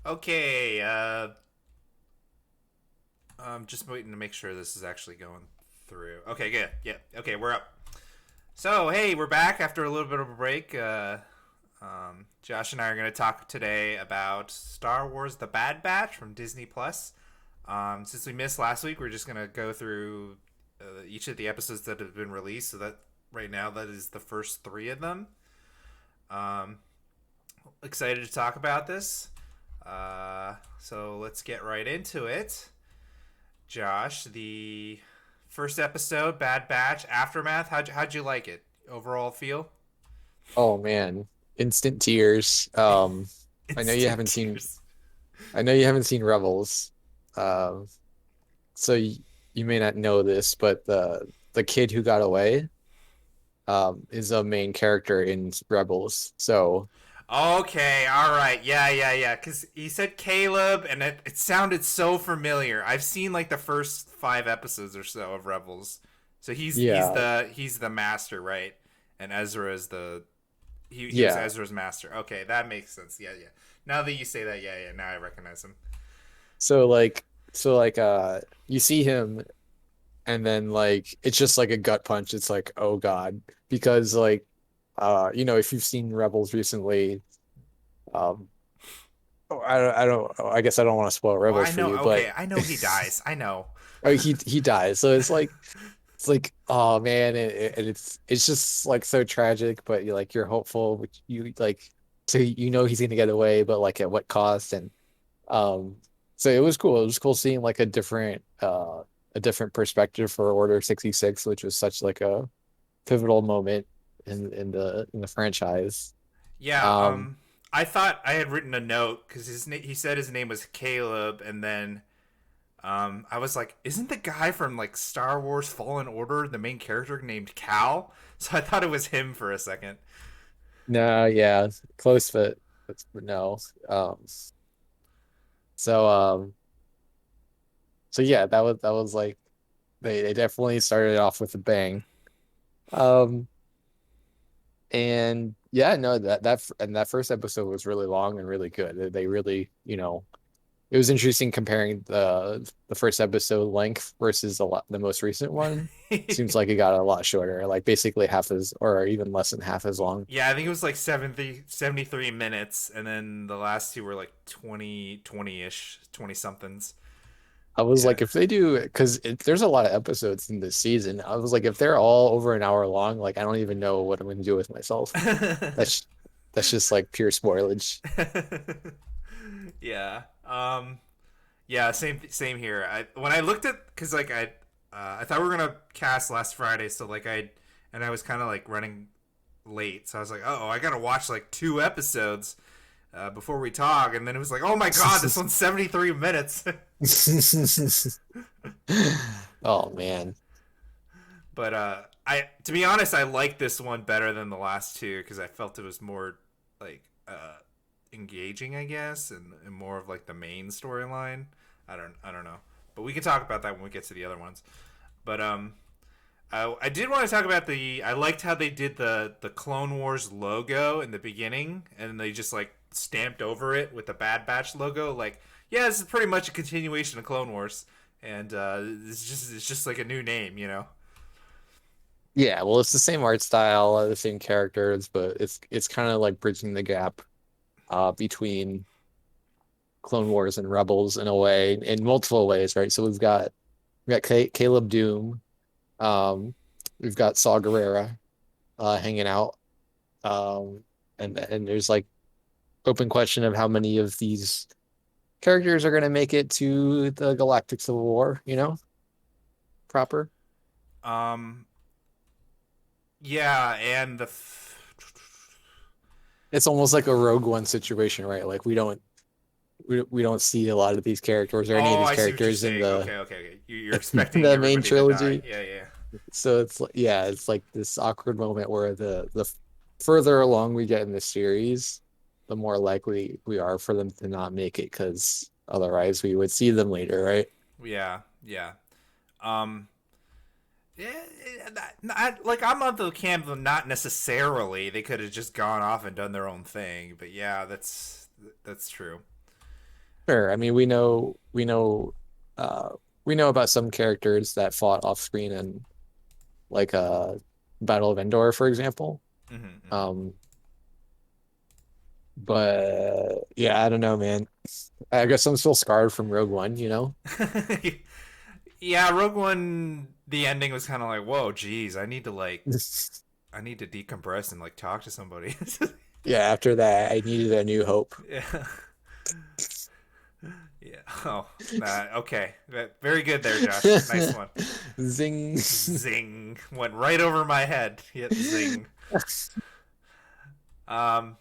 Okay, I'm just waiting to make sure this is actually going through. Okay, good. Yeah. Okay, we're up. So, hey, we're back after a little bit of a break. Josh and I are going to talk today about Star Wars: The Bad Batch from Disney Plus. Since we missed last week, we're just going to go through each of the episodes that have been released. So that right now, that is the first three of them. Um, Excited to talk about this. So let's get right into it. Josh, the first episode, Bad Batch, Aftermath. How'd you like it? Overall feel? Oh man, instant tears. I know you Instant haven't seen tears. I know you haven't seen Rebels. Um, so you may not know this, but the kid who got away is a main character in Rebels. So Okay, all right, yeah. Because he said Caleb, and it sounded so familiar. I've seen like the first 5 episodes or so of Rebels, so yeah, he's the master, right? And Ezra is the he was yeah. Ezra's master. Okay, that makes sense. Yeah. Now that you say that, yeah. Now I recognize him. So like you see him and then like it's just like a gut punch. It's like, oh God. Because like if you've seen Rebels recently, um I guess I don't want to spoil Well, Rebels I for know. you, but Okay, I know he dies. I know. oh, he dies. So it's like oh man, and it's just like so tragic, but you're hopeful, which you like so he's gonna get away, but like at what cost? And um so it was cool. It was cool seeing like a different perspective for Order 66, which was such like a pivotal moment in the franchise. Yeah. Um I thought I had written a note because he said his name was Caleb, and then I was like, isn't the guy from like Star Wars Fallen Order the main character named Cal? So I thought it was him for a second. no, yeah, close fit. But no. Um so um so yeah, that was like they definitely started off with a bang. Um, and yeah, no, that first episode was really long and really good. They really, it was interesting comparing the first episode length versus the most recent one. Seems like it got a lot shorter, like basically half as or even less than half as long. Yeah, I think it was like 73 minutes, and then the last two were like 20 ish, 20 somethings. I was Yeah. like, if they do, because there's a lot of episodes in this season. I was like, if they're all over an hour long, like I don't even know what I'm going to do with myself. That's that's just like pure spoilage. Yeah. Yeah, same here. When I looked at because like I thought we were gonna cast last Friday, so like I was kind of like running late, so I was like, oh, I gotta watch like 2 episodes before we talk, and then it was like, oh my god, this one's 73 minutes. Oh man. But I to be honest, I like this one better than the last two because I felt it was more like engaging, I guess, and more of like the main storyline. I don't know, but we can talk about that when we get to the other ones. But I did want to talk about I liked how they did the Clone Wars logo in the beginning, and they just like stamped over it with the Bad Batch logo. Like, yeah, this is pretty much a continuation of Clone Wars, and it's just like a new name, you know. Yeah, well, it's the same art style, the same characters, but it's kind of like bridging the gap between Clone Wars and Rebels in a way, in multiple ways, right? So we've got Caleb Doom, um, we've got Saw Gerrera hanging out, um, and there's like open question of how many of these characters are going to make it to the Galactic Civil War, proper. Um, yeah, and It's almost like a Rogue One situation, right? Like we don't see a lot of these characters or any of oh, these I see what you're characters in saying. the Okay. You're in expecting the main everybody to die. trilogy. Yeah. So it's like this awkward moment where the further along we get in the series, the more likely we are for them to not make it because otherwise we would see them later, right? Yeah. Um, yeah, like I'm on the camp of not necessarily. They could have just gone off and done their own thing, but yeah, that's true. Sure. I mean, uh, we know about some characters that fought off screen in like Battle of Endor, for example. Hmm. Um, but yeah, I don't know, man. I guess I'm still scarred from Rogue One, you know? Yeah, Rogue One. The ending was kind of like, whoa, geez, I need to decompress and like talk to somebody. Yeah, after that, I needed a new hope. Yeah. Yeah. Oh, nah, okay. Very good there, Josh. Nice one. Zing. Zing. Went right over my head. Yep, zing. Um,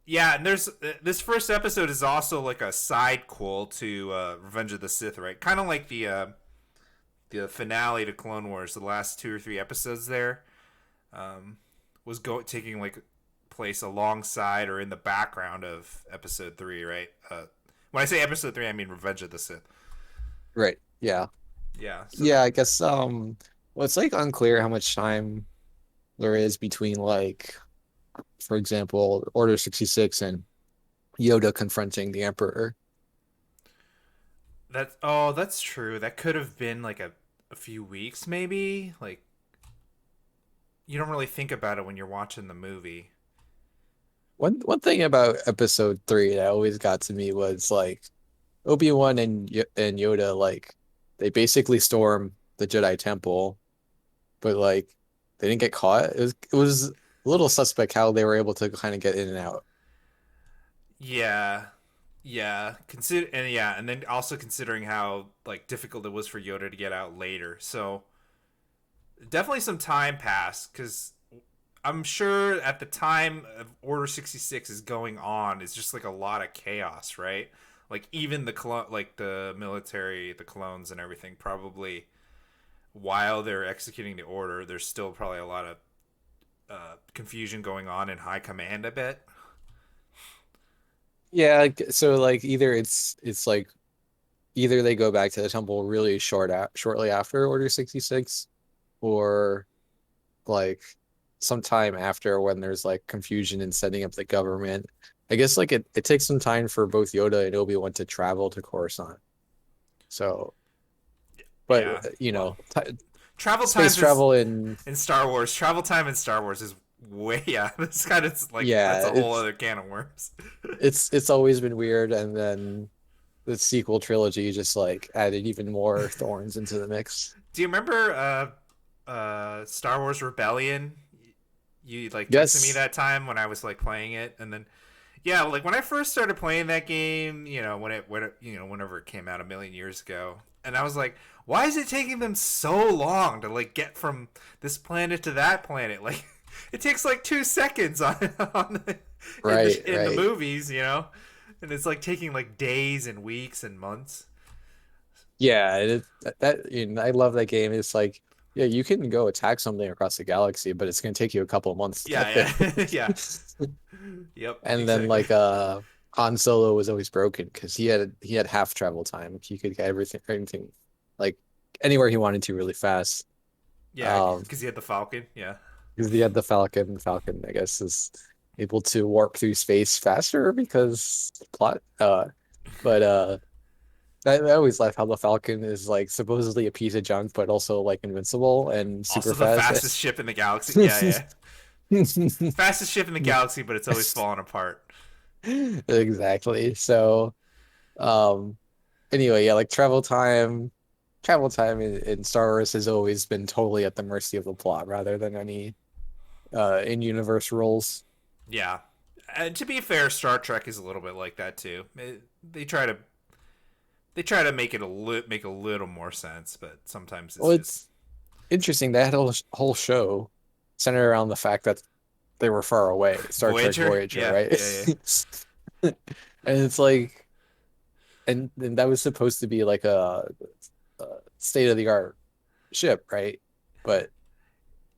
yeah, and there's this first episode is also like a side quel to Revenge of the Sith, right? Kind of like the finale to Clone Wars. The last 2 or 3 episodes there was taking like place alongside or in the background of Episode 3, right? When I say Episode 3, I mean Revenge of the Sith. Right. Yeah. Yeah. So Yeah, I guess well, it's like unclear how much time there is between like, for example, Order 66 and Yoda confronting the Emperor. that's true. That could have been like a few weeks, maybe. Like you don't really think about it when you're watching the movie. One thing about episode 3 that always got to me was like Obi-Wan and Yoda, like they basically storm the Jedi Temple, but like they didn't get caught. It was a little suspect how they were able to kind of get in and out. Yeah. Yeah, and then also considering how like difficult it was for Yoda to get out later. So definitely some time passed because I'm sure at the time of Order 66 is going on, it's just like a lot of chaos, right? Like even like the military, the clones and everything, probably while they're executing the order, there's still probably a lot of confusion going on in high command. I bet. Yeah, so like either it's like either they go back to the temple really shortly after Order 66, or like sometime after when there's like confusion in setting up the government. I guess like it takes some time for both Yoda and Obi-Wan to travel to Coruscant. So, but Yeah. you Well, know, travel space times is travel in in Star Wars. Travel time in Star Wars is way yeah. It's kind of like that's yeah, a whole other can of worms. it's always been weird, and then the sequel trilogy just like added even more thorns into the mix. Do you remember Star Wars Rebellion? You like texted me Yes. that time when I was like playing it, and then yeah, like when I first started playing that game, whenever it came out a million years ago, and I was like, why is it taking them so long to like get from this planet to that planet? Like, it takes like 2 seconds on Right, in the right. movies, and it's like taking like days and weeks and months. Yeah, I love that game. It's like, yeah, you can go attack something across the galaxy, but it's gonna take you a couple of months to get Yeah, yeah, yeah. there. Yep, And then exactly. like Han Solo was always broken because he had half travel time. He could get everything like anywhere he wanted to really fast. Yeah, Um, because he had the Falcon. Yeah. because he had the Falcon. The Falcon, I guess, is able to warp through space faster because plot. But I always like how the Falcon is like supposedly a piece of junk, but also like invincible and super Also, the fastest fast. ship in the galaxy. Yeah, yeah. Fastest ship in the galaxy, but it's always falling apart. Exactly. So, um, anyway, yeah, like travel time in Star Wars has always been totally at the mercy of the plot rather than any in-universe rules. Yeah. And to be fair, Star Trek is a little bit like that too. They try to make it make a little more sense, but sometimes it's Well, just it's interesting that whole show centered around the fact that they were far away, Star Trek Voyager. Voyager, Yeah, right? yeah, yeah. And it's like, and that was supposed to be like a state-of-the-art ship, right? But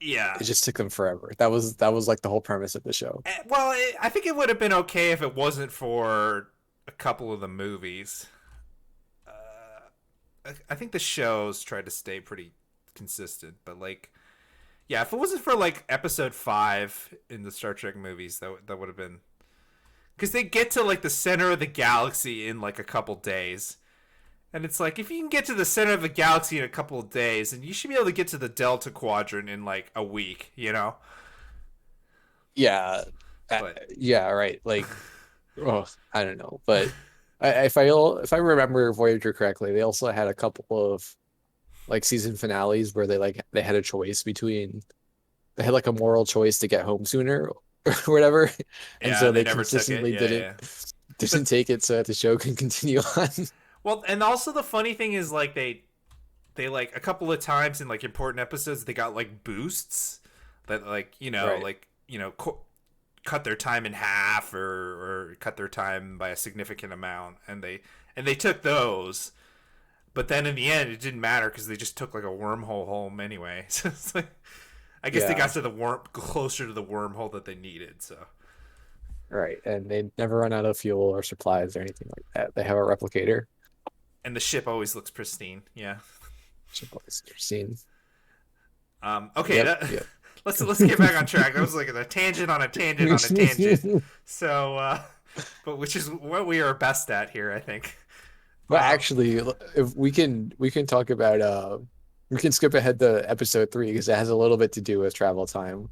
Yeah. it just took them forever. That was like the whole premise of the show. Well, I think it would have been okay if it wasn't for a couple of the movies. I think the shows tried to stay pretty consistent, but like, yeah, if it wasn't for like Episode 5 in the Star Trek movies, that would have been because they get to like the center of the galaxy in like a couple days. And it's like, if you can get to the center of the galaxy in a couple of days, then you should be able to get to the Delta Quadrant in like a week, you know? Yeah, But yeah, right. Like, oh, I don't know, but if I remember Voyager correctly, they also had a couple of like season finales where they had a choice between they had like a moral choice to get home sooner or whatever, and yeah, so and they they never took it. consistently Yeah, didn't yeah. didn't But take it so that the show can continue on. well, and also the funny thing is like they like a couple of times in like important episodes they got like boosts that like Right. like cut their time in half or cut their time by a significant amount, and they took those. But then in the end, it didn't matter because they just took like a wormhole home anyway. So it's like, I guess they Yeah, got to the closer to the wormhole that they needed. So, right. And they never run out of fuel or supplies or anything like that. They have a replicator. and the ship always looks pristine. Yeah. Which I've always seen. Okay. Yep, yep. Let's get back on track. That was like a tangent on a tangent on a tangent. So, but which is what we are best at here, I think. But Um, actually, if we can talk about we can skip ahead to episode 3 because it has a little bit to do with travel time.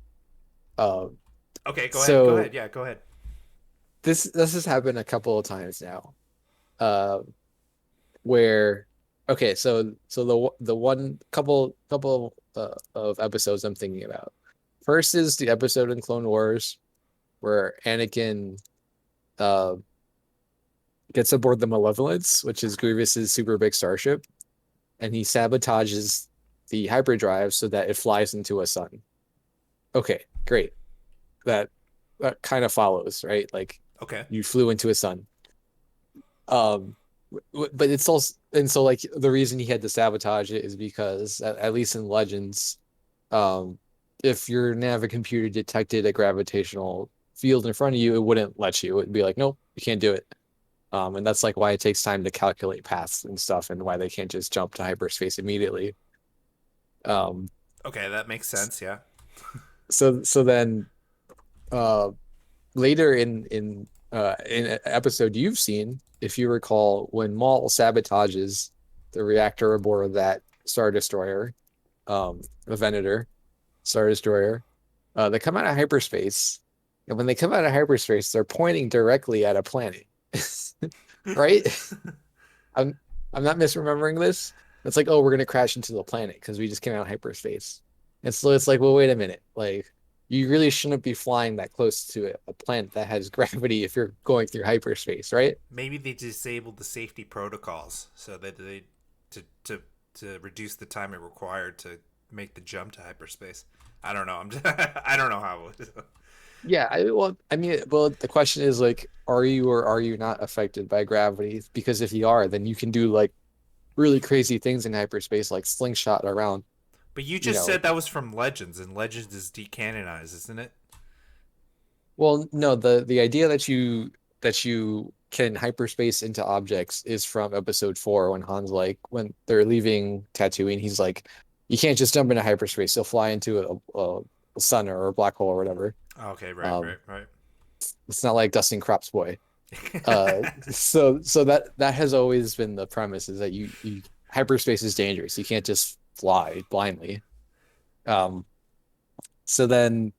Um, okay. Go ahead. Go so ahead. Yeah. Go ahead. this has happened a couple of times now. Uh, where okay, so the one couple of episodes I'm thinking about. First is the episode in Clone Wars where Anakin uh gets aboard the Malevolence, which is Grievous's super big starship, and he sabotages the hyperdrive so that it flies into a sun. Okay, great. That that kind of follows, right? Like Okay. you flew into a sun. Um, but it's also and so like the reason he had to sabotage it is because at least in Legends, um, if your Navi computer detected a gravitational field in front of you, it wouldn't let you. It'd be like, nope, you can't do it. And that's like why it takes time to calculate paths and stuff, and why they can't just jump to hyperspace immediately. Um, Okay. That makes sense. Yeah. so then uh, later in an episode you've seen, if you recall, when Maul sabotages the reactor aboard that Star Destroyer, the Venator Star Destroyer, they come out of hyperspace, and when they come out of hyperspace, they're pointing directly at a planet, right? I'm I'm not misremembering this. It's like, oh, we're gonna crash into the planet because we just came out of hyperspace. And so it's like, well, wait a minute. Like, you really shouldn't be flying that close to a planet that has gravity if you're going through hyperspace, right? Maybe they disabled the safety protocols so that they to to to reduce the time it required to make the jump to hyperspace. I don't know. I'm just, I don't know how it was. Yeah, I mean, well, the question is like, are you or are you not affected by gravity? Because if you are, then you can do like really crazy things in hyperspace, like slingshot around, But you you just know. said that was from Legends, and Legends is decanonized, isn't it? Well, no, the idea that you can hyperspace into objects is from episode 4 when Han's like when they're leaving Tatooine, he's like, you can't just jump into hyperspace. You'll fly into a sun or a black hole or whatever. Okay, right, Um, right, right. it's not like Dustin Crop's boy. So that has always been the premise is that you hyperspace is dangerous. You can't just fly blindly. Um, so then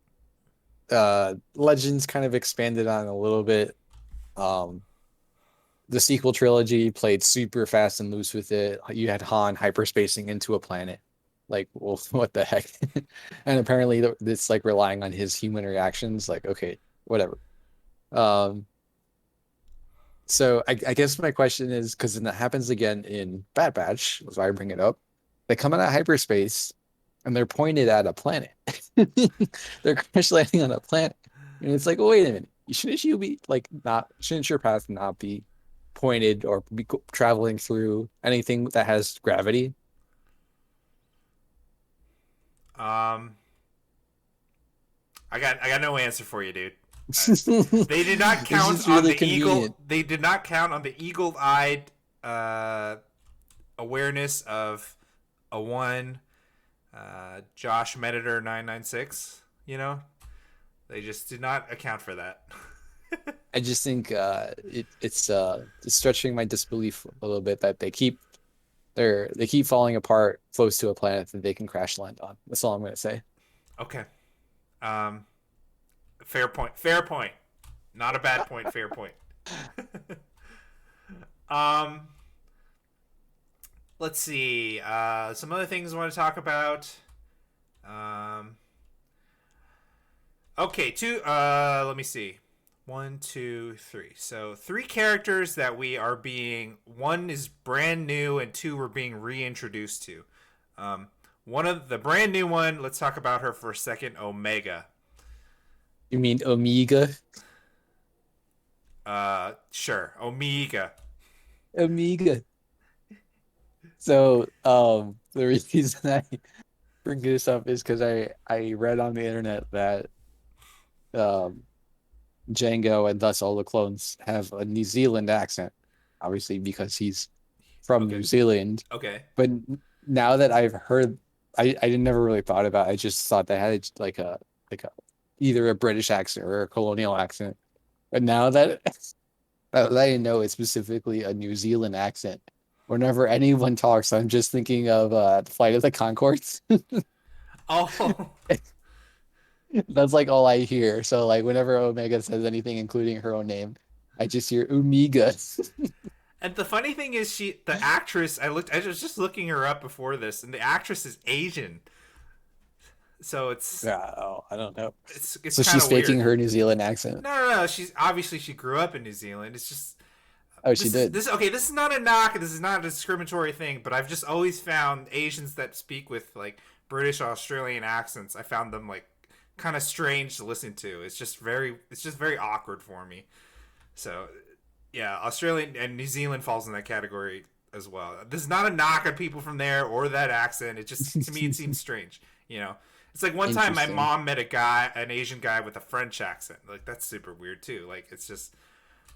Legends kind of expanded on it a little bit. Um, the sequel trilogy played super fast and loose with it. You had Han hyperspacing into a planet. Like, well, what the heck? And apparently it's like relying on his human reactions. Like, okay, whatever. Um, so I guess my question is because then that happens again in Bad Batch, that's why I bring it up. They come out of hyperspace and they're pointed at a planet. They're crash landing on a planet. And it's like, wait a minute, shouldn't you be like not shouldn't your path not be pointed or be traveling through anything that has gravity? um, I got no answer for you, dude. Uh, they did not It's count just on really the eagle. convenient. They did not count on the eagle-eyed uh, awareness of a one Josh Meditor 996. You know, they just did not account for that. I just think it's stretching my disbelief a little bit that they keep falling apart close to a planet that they can crash land on. That's all I'm gonna say. Okay. Um, fair point. Fair point. Not a bad point. Fair point. um, let's see. Some other things I want to talk about. Um, okay, two. Let me see. One, two, three. So three characters that we are being. One is brand new, and two we're being reintroduced to. Um, one of the brand new one. Let's talk about her for a second. Omega. You mean Omega? Sure. Omega. Omega. So, the reason I bring this up is because I read on the internet that um Django and thus all the clones have a New Zealand accent, obviously because he's from Okay. New Zealand. Okay. But now that I've heard, I never really thought about it. I just thought they had like a either a British accent or a colonial accent. But now that that I know it's specifically a New Zealand accent, whenever anyone talks, I'm just thinking of Flight of the Conchords. Oh. That's like all I hear. So like whenever Omega says anything, including her own name, I just hear Omega. And the funny thing is, the actress, I was just looking her up before this, and the actress is Asian. So Yeah, oh, I don't know. it's So kind she's of weird. faking her New Zealand accent. No, no, no. She's obviously she grew up in New Zealand. It's just Oh, she did. this. Okay, this is not a knock. This is not a discriminatory thing. But I've just always found Asians that speak with like British Australian accents. I found them like kind of strange to listen to. It's just very awkward for me. So yeah, Australia and New Zealand falls in that category as well. This is not a knock on people from there or that accent. It just to me it seems strange. You know, it's like one time my Interesting. mom met a guy, an Asian guy with a French accent. Like that's super weird too. Like it's just.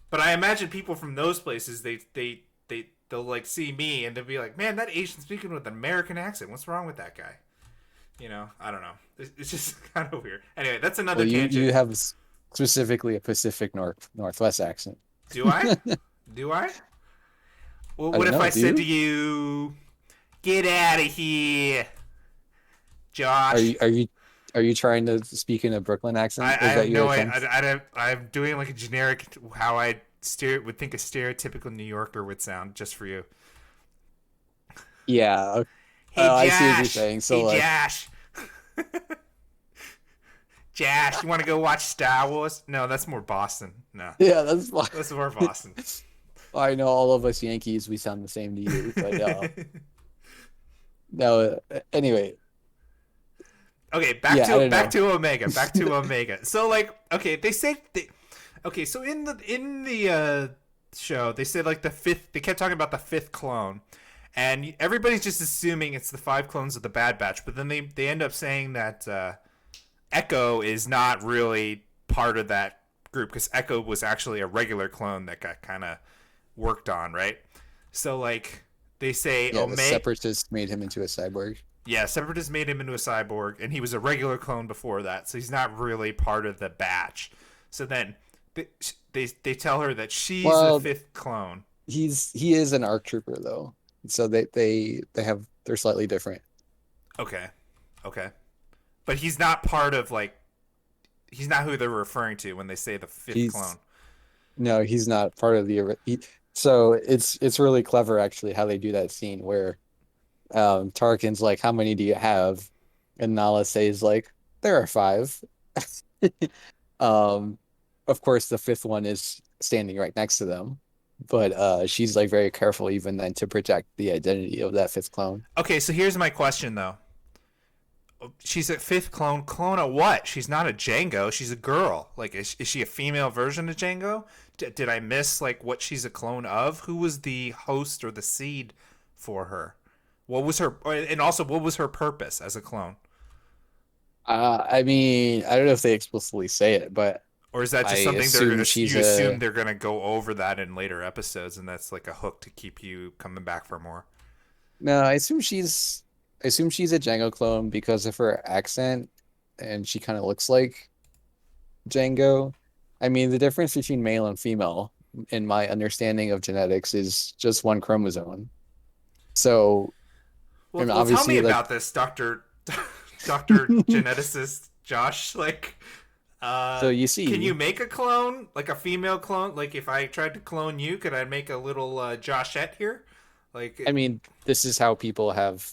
But I imagine people from those places they'll like see me and they'll be like, man, that Asian speaking with an American accent. What's wrong with that guy? You know, I don't know. It's just kind of weird. Anyway, that's another Well, tangent. you have specifically a Northwest accent. Do I? Do I? Well, I what don't if know, I do said to you? you, "Get out of here, Are Josh"? you are you are you trying to speak in a Brooklyn accent? I Is have that no your I, attempt? I'm doing like a generic how I would think a stereotypical New Yorker would sound just for you. Yeah. Hey I see what you're Josh. saying. Hey So like, Josh. Josh, you want to go watch Star Wars? No, that's more Boston. No, yeah, that's fine. that's more Boston. I know all of us Yankees, we sound the same to you, but no. Anyway, Okay, yeah, I don't back know. to Omega. Back to Omega. So like, okay, they said okay, so in the show, they said like the fifth. They kept talking about the fifth clone, and everybody's just assuming it's the five clones of the Bad Batch. But then they end up saying that Echo is not really part of that group because Echo was actually a regular clone that got kind of worked on, right? So like they say Yeah, the Omega. separatists made him into a cyborg. Yeah, Separatist made him into a cyborg, and he was a regular clone before that, so he's not really part of the batch. So then they tell her that she's the Well, fifth clone. he is an ARC trooper though. So they're slightly different. Okay, okay, but he's not part of like he's not who they're referring to when they say the fifth He's clone. No, he's not part of so it's really clever actually how they do that scene where Tarkin's like, "How many do you have?" And Nala says like, "There are five." Um, of course, the fifth one is standing right next to them, but she's like very careful even then to protect the identity of that fifth clone. Okay, so here's my question though. She's a fifth clone. Clone of what? She's not a Django. She's a girl. Like, is she a female version of Django? Did I miss like what she's a clone of? Who was the host or the seed for her? What was her? And also, what was her purpose as a clone? I mean, I don't know if they explicitly say it, but Or is that I just something they're assume gonna? she's You assume a they're gonna go over that in later episodes, and that's like a hook to keep you coming back for more. no, I assume she's a Django clone because of her accent and she kind of looks like Django. I mean, the difference between male and female, in my understanding of genetics, is just one chromosome. So, Well, and well, tell me obviously, like, about this, Doctor Geneticist Josh. so you Can you see, make a clone, like a female clone? Like, if I tried to clone you, could I make a little Joshette here? I Like, mean, this is how people have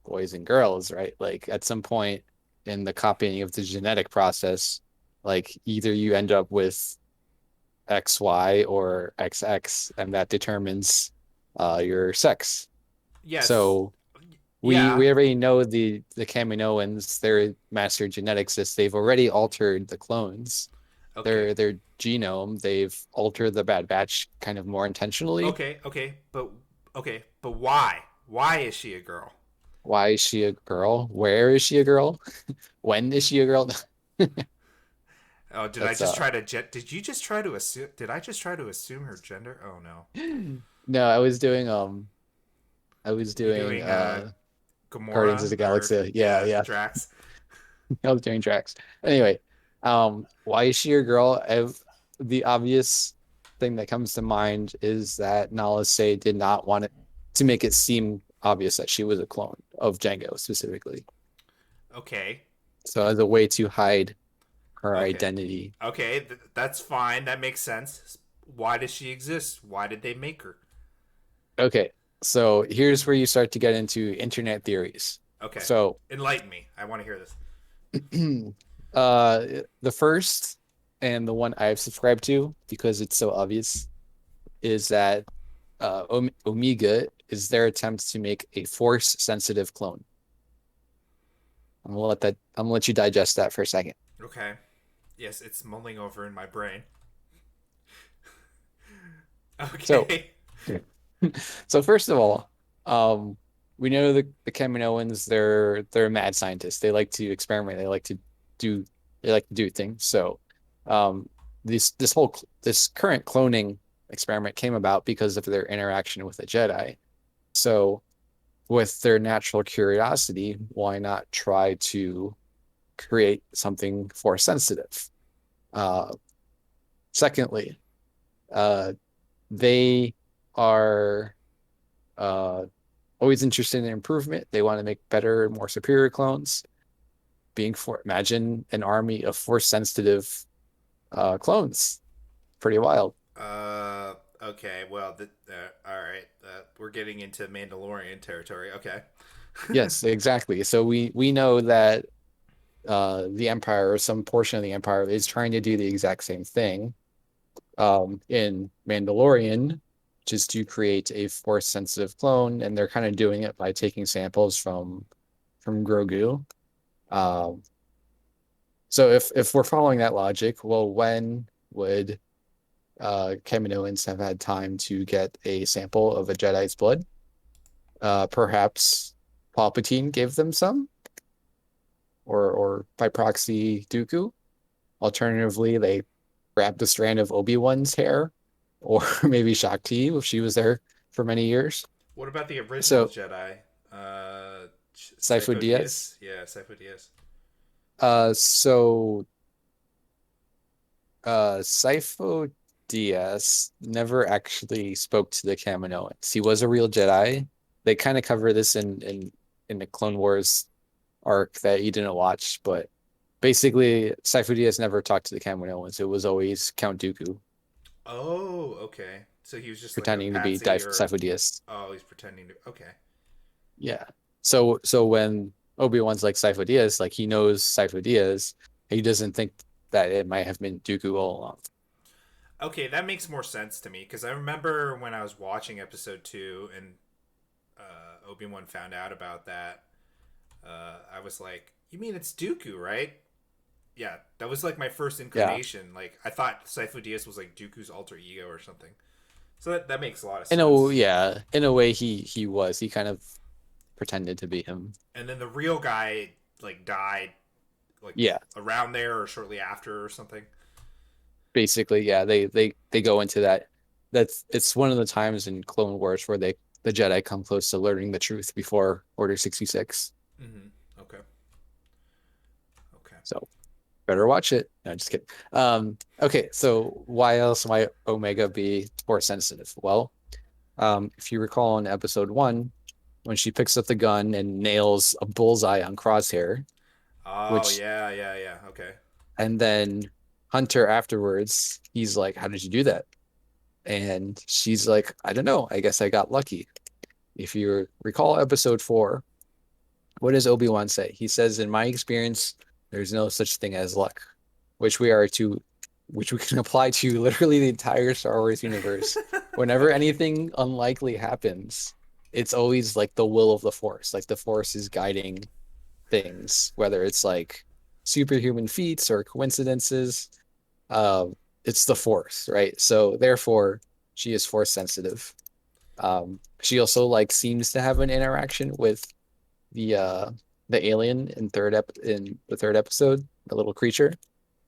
boys and girls, right? Like, at some point in the copying of the genetic process, like, either you end up with XY or XX, and that determines your sex. yes, So, yeah, we already know the Kaminoans, their master geneticists, they've already altered the clones, okay, their genome. They've altered the Bad Batch kind of more intentionally. okay, but why? Why is she a girl? Why is she a girl? Where is she a girl? When is she a girl? Oh, did I That's just try to Did you just try to assume? Did I just try to assume her gender? Oh no, no, I was you're doing doing Guardians of Gamora the or Galaxy. Yeah, yeah, yeah. Drax. I was doing tracks. Anyway, why is she a girl? The obvious thing that comes to mind is that Nala Se did not want it to make it seem obvious that she was a clone of Django specifically. Okay, So as a way to hide her okay, identity. that's fine. That makes sense. Why does she exist? Why did they make her? Okay, so here's where you start to get into internet theories. Okay, So enlighten me. I want to hear this. the first and the one I've subscribed to because it's so obvious is that Omega is their attempt to make a force sensitive clone. I'm gonna let you digest that for a second. Okay, yes, it's mulling over in my brain. So Okay, so first of all, um we know the Kaminoans, they're mad scientists. They like to experiment, do they like to do things. So um this current cloning experiment came about because of their interaction with the Jedi. So with their natural curiosity, why not try to create something force sensitive? Uh, Secondly, uh, they are uh, always interested in improvement. They want to make better, more superior clones. Imagine an army of force sensitive clones. Pretty wild. okay. Well, all right. We're getting into Mandalorian territory. Okay. Yes, exactly. So we know that the Empire or some portion of the Empire is trying to do the exact same thing in Mandalorian, which is to create a force sensitive clone, and they're kind of doing it by taking samples from Grogu. Um, so if we're following that logic, well, when would Kaminoans have had time to get a sample of a Jedi's blood? Perhaps Palpatine gave them some, or by proxy Dooku. Alternatively, they grabbed a strand of Obi-Wan's hair, or maybe Shakti if she was there for many years. What about the original So Jedi? Uh, Sifo Sifo Dyas. Dyas? Yeah, Sifo Dyas. So Sifo Dyas never actually spoke to the Kaminoans. He was a real Jedi. They kind of cover this in the Clone Wars arc that you didn't watch, but basically Sifo Dyas never talked to the Kaminoans. It was always Count Dooku Oh, okay. So he was just like a pretending to be patsy, or Sifo Dyas. oh, he's pretending to. Okay. Yeah. So when Obi-Wan's like Sifo Dyas, like he knows Sifo Dyas, he doesn't think that it might have been Dooku all along. Okay, that makes more sense to me because I remember when I was watching episode two and Obi Wan found out about that. I was like, "You mean it's Dooku, right?" Yeah, that was like my first Yeah. inclination. Like I thought Sifo Dyas was like Dooku's alter ego or something. So that makes a lot of sense. In a way he was. He kind of pretended to be him. And then the real guy like died like Yeah. around there or shortly after or something. Basically, yeah, they go into that. It's one of the times in Clone Wars where the Jedi come close to learning the truth before Order 66. Mm-hmm. Okay. Okay. So better watch it. No, just kidding. Okay, so why else might Omega be force sensitive? Well, if you recall in episode one, when she picks up the gun and nails a bullseye on Crosshair, Oh which yeah, yeah, yeah. Okay. and then Hunter afterwards, he's like, "How did you do that?" And she's like, "I don't know. I guess I got lucky." If you recall episode four, what does Obi-Wan say? He says, "In my experience, there's no such thing as luck," which we are to, which we can apply to literally the entire Star Wars universe. Whenever anything unlikely happens, it's always like the will of the Force. Like the Force is guiding things, whether it's like superhuman feats or coincidences. It's the Force, right? So therefore, she is Force sensitive. She also like seems to have an interaction with the uh the alien in the third episode, the little creature,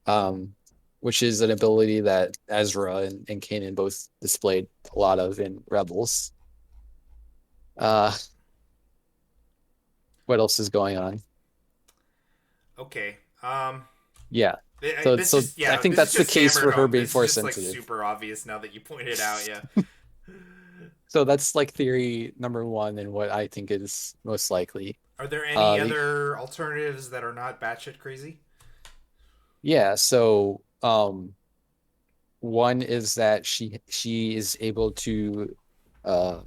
um, which is an ability that Ezra and Kanan both displayed a lot of in Rebels. Uh, what else is going on? Okay. Yeah. So This so just I think this is that's the just case hammered for her home. being This is force just like sensitive. super obvious now that you point it out. Yeah. So that's like theory number one and what I think is most likely. Are there any Uh, other alternatives that are not batshit crazy? yeah, so one is that she is able to uh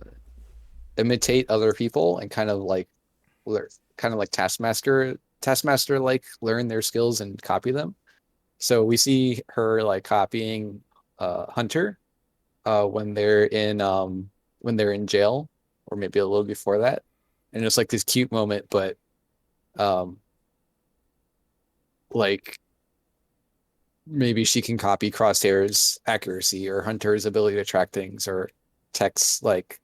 imitate other people and kind of like learn, kind of like Taskmaster like learn their skills and copy them. So we see her like copying Hunter when they're in jail or maybe a little before that. And it's like this cute moment, but um like maybe she can copy Crosshair's accuracy or Hunter's ability to track things or Tech's like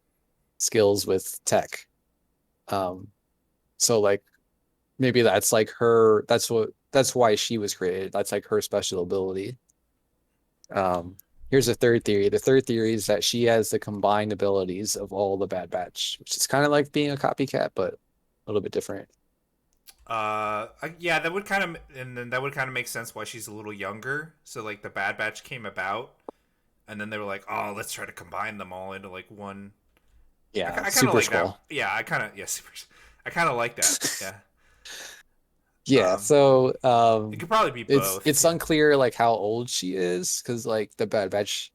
skills with Tech. Um, so like maybe that's like her, that's why she was created. That's like her special ability. Um, here's a third theory. The third theory is that she has the combined abilities of all the Bad Batch, which is kind of like being a copycat, but a little bit different. Yeah, that would kind of, and then that would kind of make sense why she's a little younger. So like the Bad Batch came about, and then they were like, oh, let's try to combine them all into like one. Yeah, I kind of super like that. scroll. Yeah, I kind of super. I kind of like that. Yeah. Yeah, so It could probably be it's both. it's Yeah. unclear like how old she is because like the Bad Batch,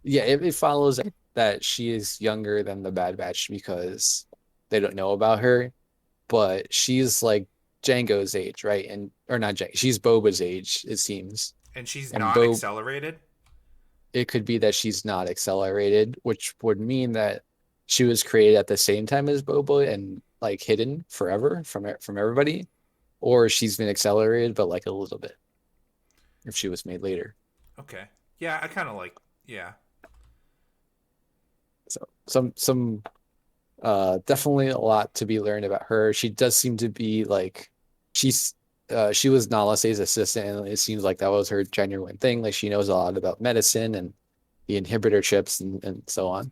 yeah, it follows that she is younger than the Bad Batch because they don't know about her, but she's like Django's age, right? And or not Django, she's Boba's age, it seems. And she's And not Bo, accelerated. it could be that she's not accelerated, which would mean that she was created at the same time as Boba and like hidden forever from everybody, or she's been accelerated, but like a little bit if she was made later. Okay. Yeah, I kind of like. Yeah. So some definitely a lot to be learned about her. She does seem to be like she's she was Nalase's assistant, and it seems like that was her genuine thing. Like she knows a lot about medicine and the inhibitor chips and so on.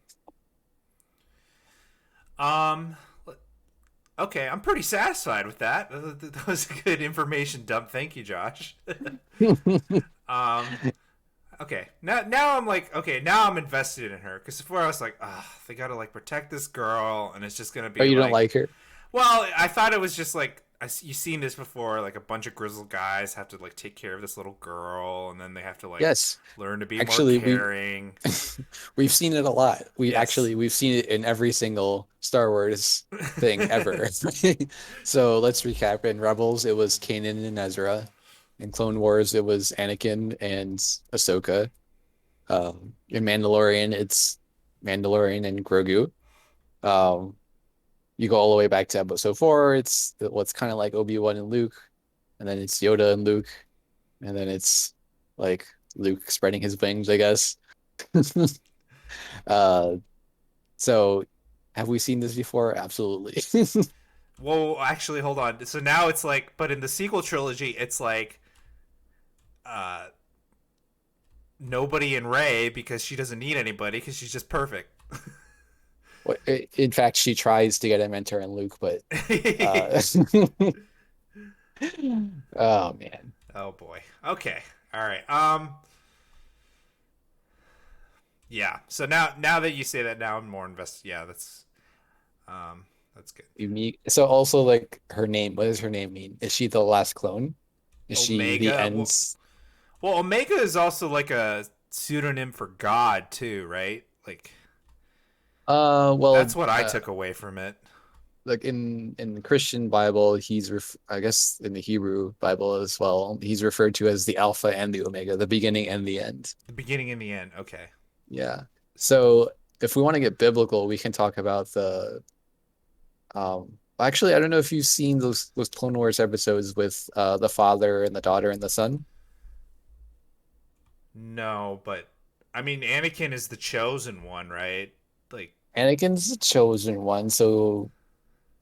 Um. Okay, I'm pretty satisfied with that. That was a good information dump. Thank you, Josh. um. Okay, now I'm like, okay, now I'm invested in her because before I was like, ah, they gotta like protect this girl, and it's just gonna Oh, be you don't like, like her? well, I thought it was just like you've seen this before, like a bunch of grizzled guys have to like take care of this little girl, and then they have to like Yes. learn to be more Actually, caring. we've seen it a lot. Yes. We've seen it in every single Star Wars thing ever. So let's recap. In Rebels, it was Kanan and Ezra. In Clone Wars, it was Anakin and Ahsoka. In Mandalorian, it's Mandalorian and Grogu. Um, you go all the way back to episode four, it's what's kind of like Obi-Wan and Luke, and then it's Yoda and Luke, and then it's like Luke spreading his wings, I guess. Uh, so have we seen this before? Absolutely. Well, actually, hold on. So now it's like, but in the sequel trilogy, it's like, uh, nobody in Rey because she doesn't need anybody because she's just perfect. In fact, she tries to get a mentor in Luke, but uh, oh man. Oh boy. Okay. All right. Yeah. So now that you say that, now I'm more invested. Yeah, um that's good. Unique. So also like her name, what does her name mean? Is she the last clone? Is she the Omega. ends? Well, Omega is also like a pseudonym for God too, right? Like Well, that's what I took away from it. like in the Christian Bible, I guess in the Hebrew Bible as well, he's referred to as the Alpha and the Omega, the beginning and the end. The beginning and the end. Okay. Yeah. So if we want to get biblical, we can talk about the actually I don't know if you've seen those Clone Wars episodes with the father and the daughter and the son. No, but I mean, Anakin is the chosen one, right? Like, Anakin's the chosen one, so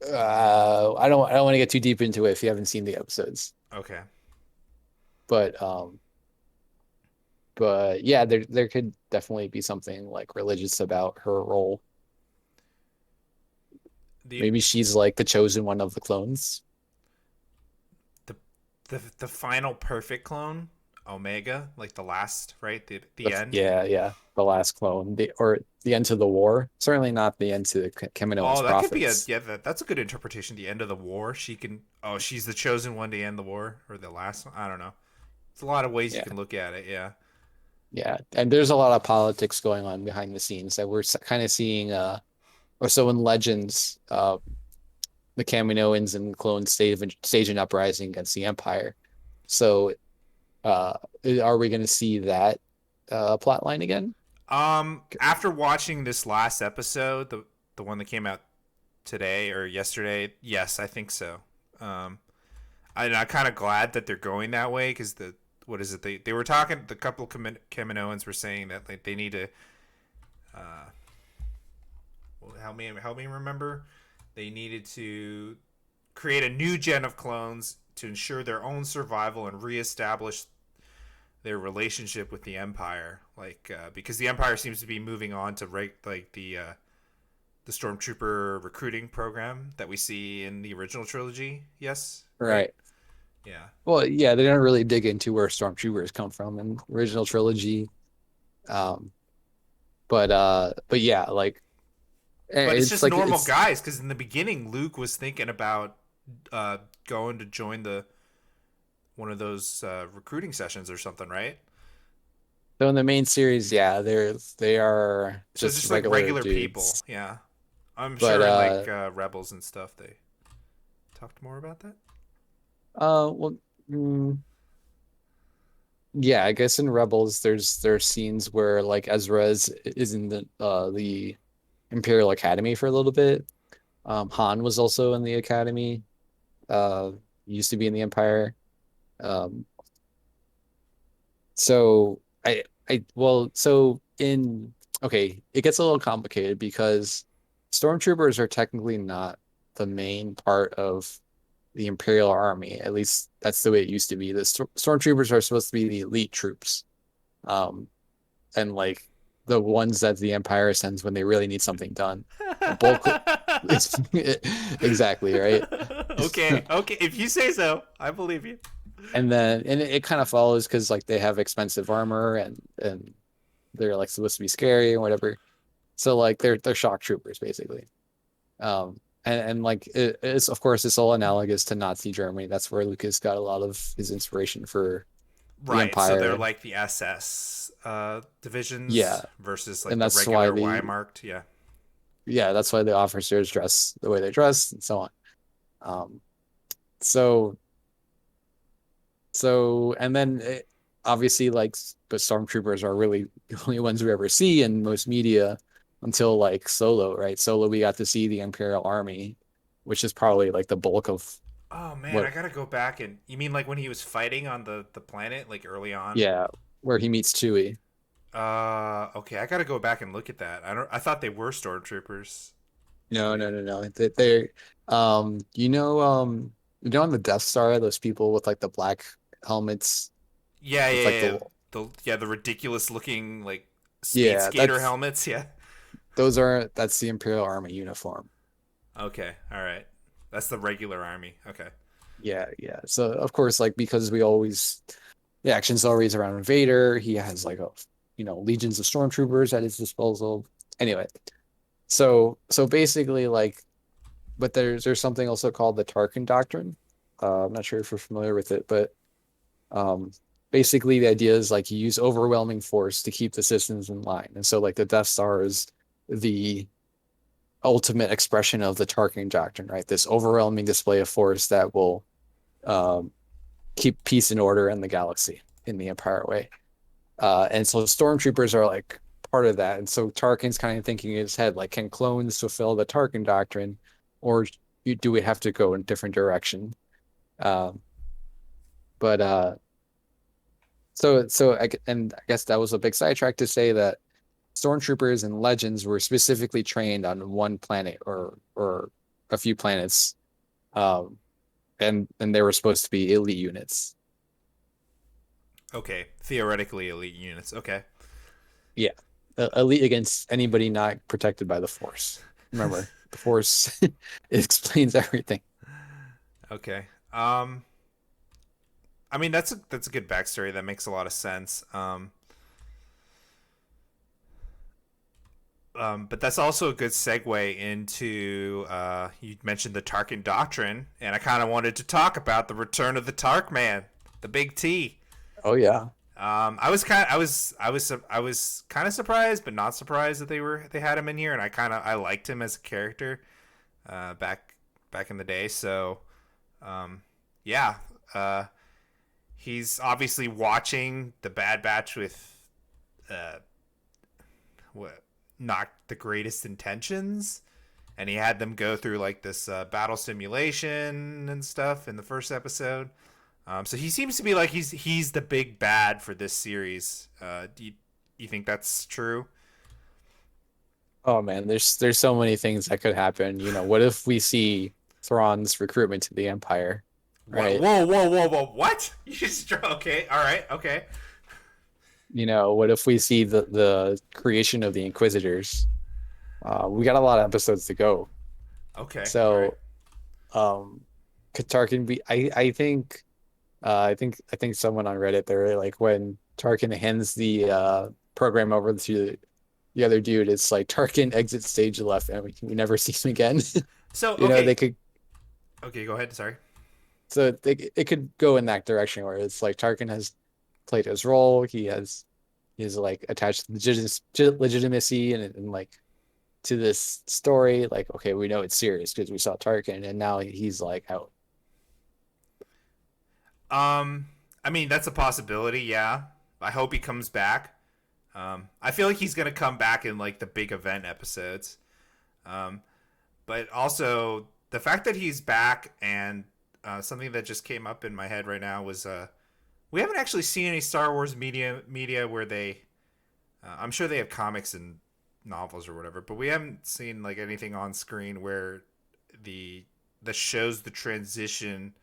I don't want to get too deep into it if you haven't seen the episodes. okay. But but yeah, there could definitely be something like religious about her role. The Maybe she's like the chosen one of the clones. the the final perfect clone, Omega, like the last, right? The end. Yeah, yeah, the last clone, or the end to the war. Certainly not the end to Oh, Kaminoan's that could be prophets. that's a good interpretation. The end of the war. She can. Oh, she's the chosen one to end the war, or the last one. I don't know. It's a lot of ways you Yeah, can look at it. Yeah. yeah, and there's a lot of politics going on behind the scenes that we're kind of seeing. Or so in Legends, the Kaminoans and clones stage an uprising against the Empire. So, uh, are we going to see that plot line again? After watching this last episode, the one that came out today or yesterday, yes, I think so. Um, I'm kind of glad that they're going that way because the what is it? They were talking. The couple of Kaminoans were saying that like they need to uh, well, help me remember. They needed to create a new gen of clones to ensure their own survival and reestablish their relationship with the Empire. Like because the Empire seems to be moving on to like the stormtrooper recruiting program that we see in the original trilogy. Yes, right? Right. Yeah. Well, yeah, they don't really dig into where stormtroopers come from in the original trilogy. Um, but yeah, like But it's it's just like normal it's guys because in the beginning, Luke was thinking about going to join the one of those recruiting sessions or something, right? so in the main series, yeah, they are So just just like regular regular people, dudes. yeah. I'm But sure in like Rebels and stuff they talked more about that. well, mm, yeah, I guess in Rebels, there's scenes where like Ezra is in the Imperial Academy for a little bit. Han was also in the Academy. Uh, used to be in the Empire. Um, so so in okay, it gets a little complicated because stormtroopers are technically not the main part of the Imperial Army. At least that's the way it used to be. The stormtroopers are supposed to be the elite troops. Um, and like the ones that the Empire sends when they really need something done. The bulk it's exactly right. Okay, okay. If you say so, I believe you. And it kind of follows because like they have expensive armor and they're like supposed to be scary or whatever. So like they're shock troopers basically. And like it's of course it's all analogous to Nazi Germany. That's where Lucas got a lot of his inspiration for the Right. So they're Empire. like the SS divisions Yeah, versus like and the that's why regular the Wehrmacht. Yeah. that's why the officers dress the way they dress and so on. Um, so and then obviously like the stormtroopers are really the only ones we ever see in most media until like Solo, right? Solo, we got to see the Imperial Army, which is probably like the bulk of Oh man, I what, gotta go back and you mean like when he was fighting on the planet, like early on? yeah, where he meets Chewie. Okay, I gotta go back and look at that. I thought they were stormtroopers. No, no, no, no. They're you know on the Death Star, those people with like the black helmets Yeah, with like yeah, yeah. the The ridiculous looking like speed yeah, skater helmets. Yeah. that's the Imperial Army uniform. Okay. All right. That's the regular army. Okay. Yeah. So of course, like because the action's always around Vader. He has like legions of stormtroopers at his disposal. Anyway, so basically like, but there's something also called the Tarkin Doctrine. I'm not sure if you're familiar with it, but um, basically the idea is like you use overwhelming force to keep the systems in line, and so like the Death Star is the ultimate expression of the Tarkin Doctrine, right? This overwhelming display of force that will um, keep peace and order in the galaxy in the Empire way. And so stormtroopers are like part of that. And so Tarkin's kind of thinking in his head, like, can clones fulfill the Tarkin doctrine, or do we have to go in a different direction? Um, but and I guess that was a big sidetrack to say that stormtroopers and legends were specifically trained on one planet or a few planets, um, and they were supposed to be elite units. Okay, theoretically elite units. Okay. Yeah, elite against anybody not protected by the Force. Remember, the Force it explains everything. Okay. I mean that's a good backstory. That makes a lot of sense. But that's also a good segue into you mentioned the Tarkin Doctrine, and I kind of wanted to talk about the return of the Tark Man, the Big T. Oh yeah. I was kind of surprised, but not surprised that they had him in here, and I liked him as a character, back in the day. So, yeah, uh, he's obviously watching the Bad Batch with uh, what not the greatest intentions, and he had them go through like this battle simulation and stuff in the first episode. So he seems to be like he's the big bad for this series. Do you think that's true? Oh man, there's so many things that could happen. What if we see Thrawn's recruitment to the Empire, What? right? Whoa! What? You just okay? All right, okay, What if we see the creation of the Inquisitors? We got a lot of episodes to go. okay, all right. So, could Tarkin be? I think someone on Reddit there like when Tarkin hands the program over to the other dude, it's like Tarkin exits stage left, and we never see him again. So They okay, could okay, go ahead. Sorry. it could go in that direction where it's like Tarkin has played his role. He's like attached legitimacy and like to this story. Like, okay, we know it's serious because we saw Tarkin, and now he's like out. Um, I mean that's a possibility. Yeah, I hope he comes back. I feel like he's gonna come back in like the big event episodes. Um, but also the fact that he's back and something that just came up in my head right now was we haven't actually seen any Star Wars media where they I'm sure they have comics and novels or whatever, but we haven't seen like anything on screen where the that shows the transition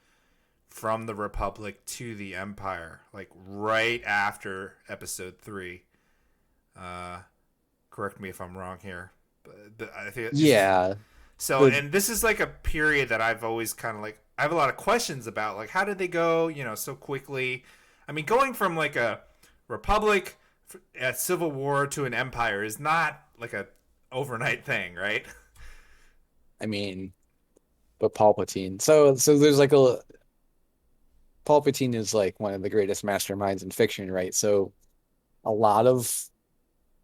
from the Republic to the Empire, like right after Episode 3. Uh, Correct me if I'm wrong here, but I think this is Yeah, so. the And this is like a period that I've always kind of like I have a lot of questions about, like how did they go, so quickly? I mean, going from like a Republic, a Civil War to an Empire is not like a overnight thing, right? I mean, but Palpatine. So there's like a Palpatine is like one of the greatest masterminds in fiction, right? So a lot of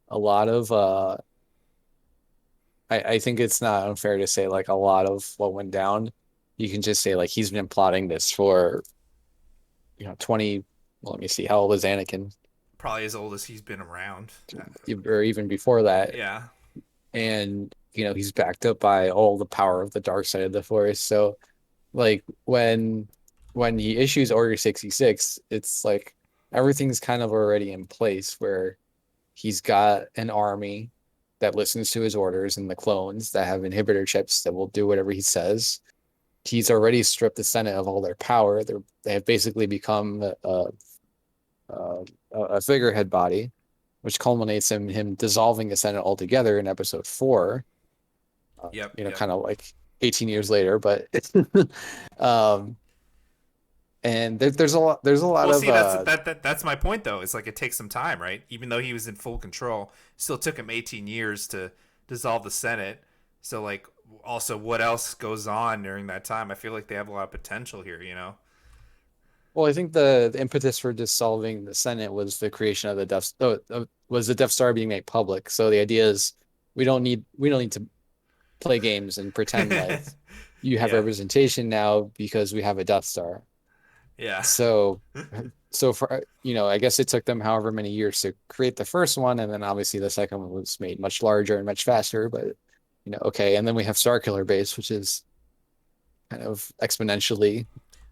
a lot of I think it's not unfair to say like a lot of what went down. You can just say like he's been plotting this for 20, well, let me see, how old is Anakin? Probably as old as he's been around. Or even before that. Yeah. And he's backed up by all the power of the dark side of the force. So like when he issues Order 66, it's like everything's kind of already in place where he's got an army that listens to his orders and the clones that have inhibitor chips that will do whatever he says. He's already stripped the Senate of all their power. They have basically become a figurehead body, which culminates in him dissolving the Senate altogether in episode 4. Yep. Yep. Kind of like 18 years later, but um, And there's a lot Well, of see, that's my point though. It's like it takes some time, right? Even though he was in full control, still took him 18 years to dissolve the Senate. So like, also, what else goes on during that time? I feel like they have a lot of potential here. You know? well, I think the impetus for dissolving the Senate was the creation of the was the Death Star being made public. So the idea is we don't need to play games and pretend like you have Yeah, representation now because we have a Death Star. yeah. So so for I guess it took them however many years to create the first one, and then obviously the second one was made much larger and much faster, but okay. And then we have Starkiller Base, which is kind of exponentially.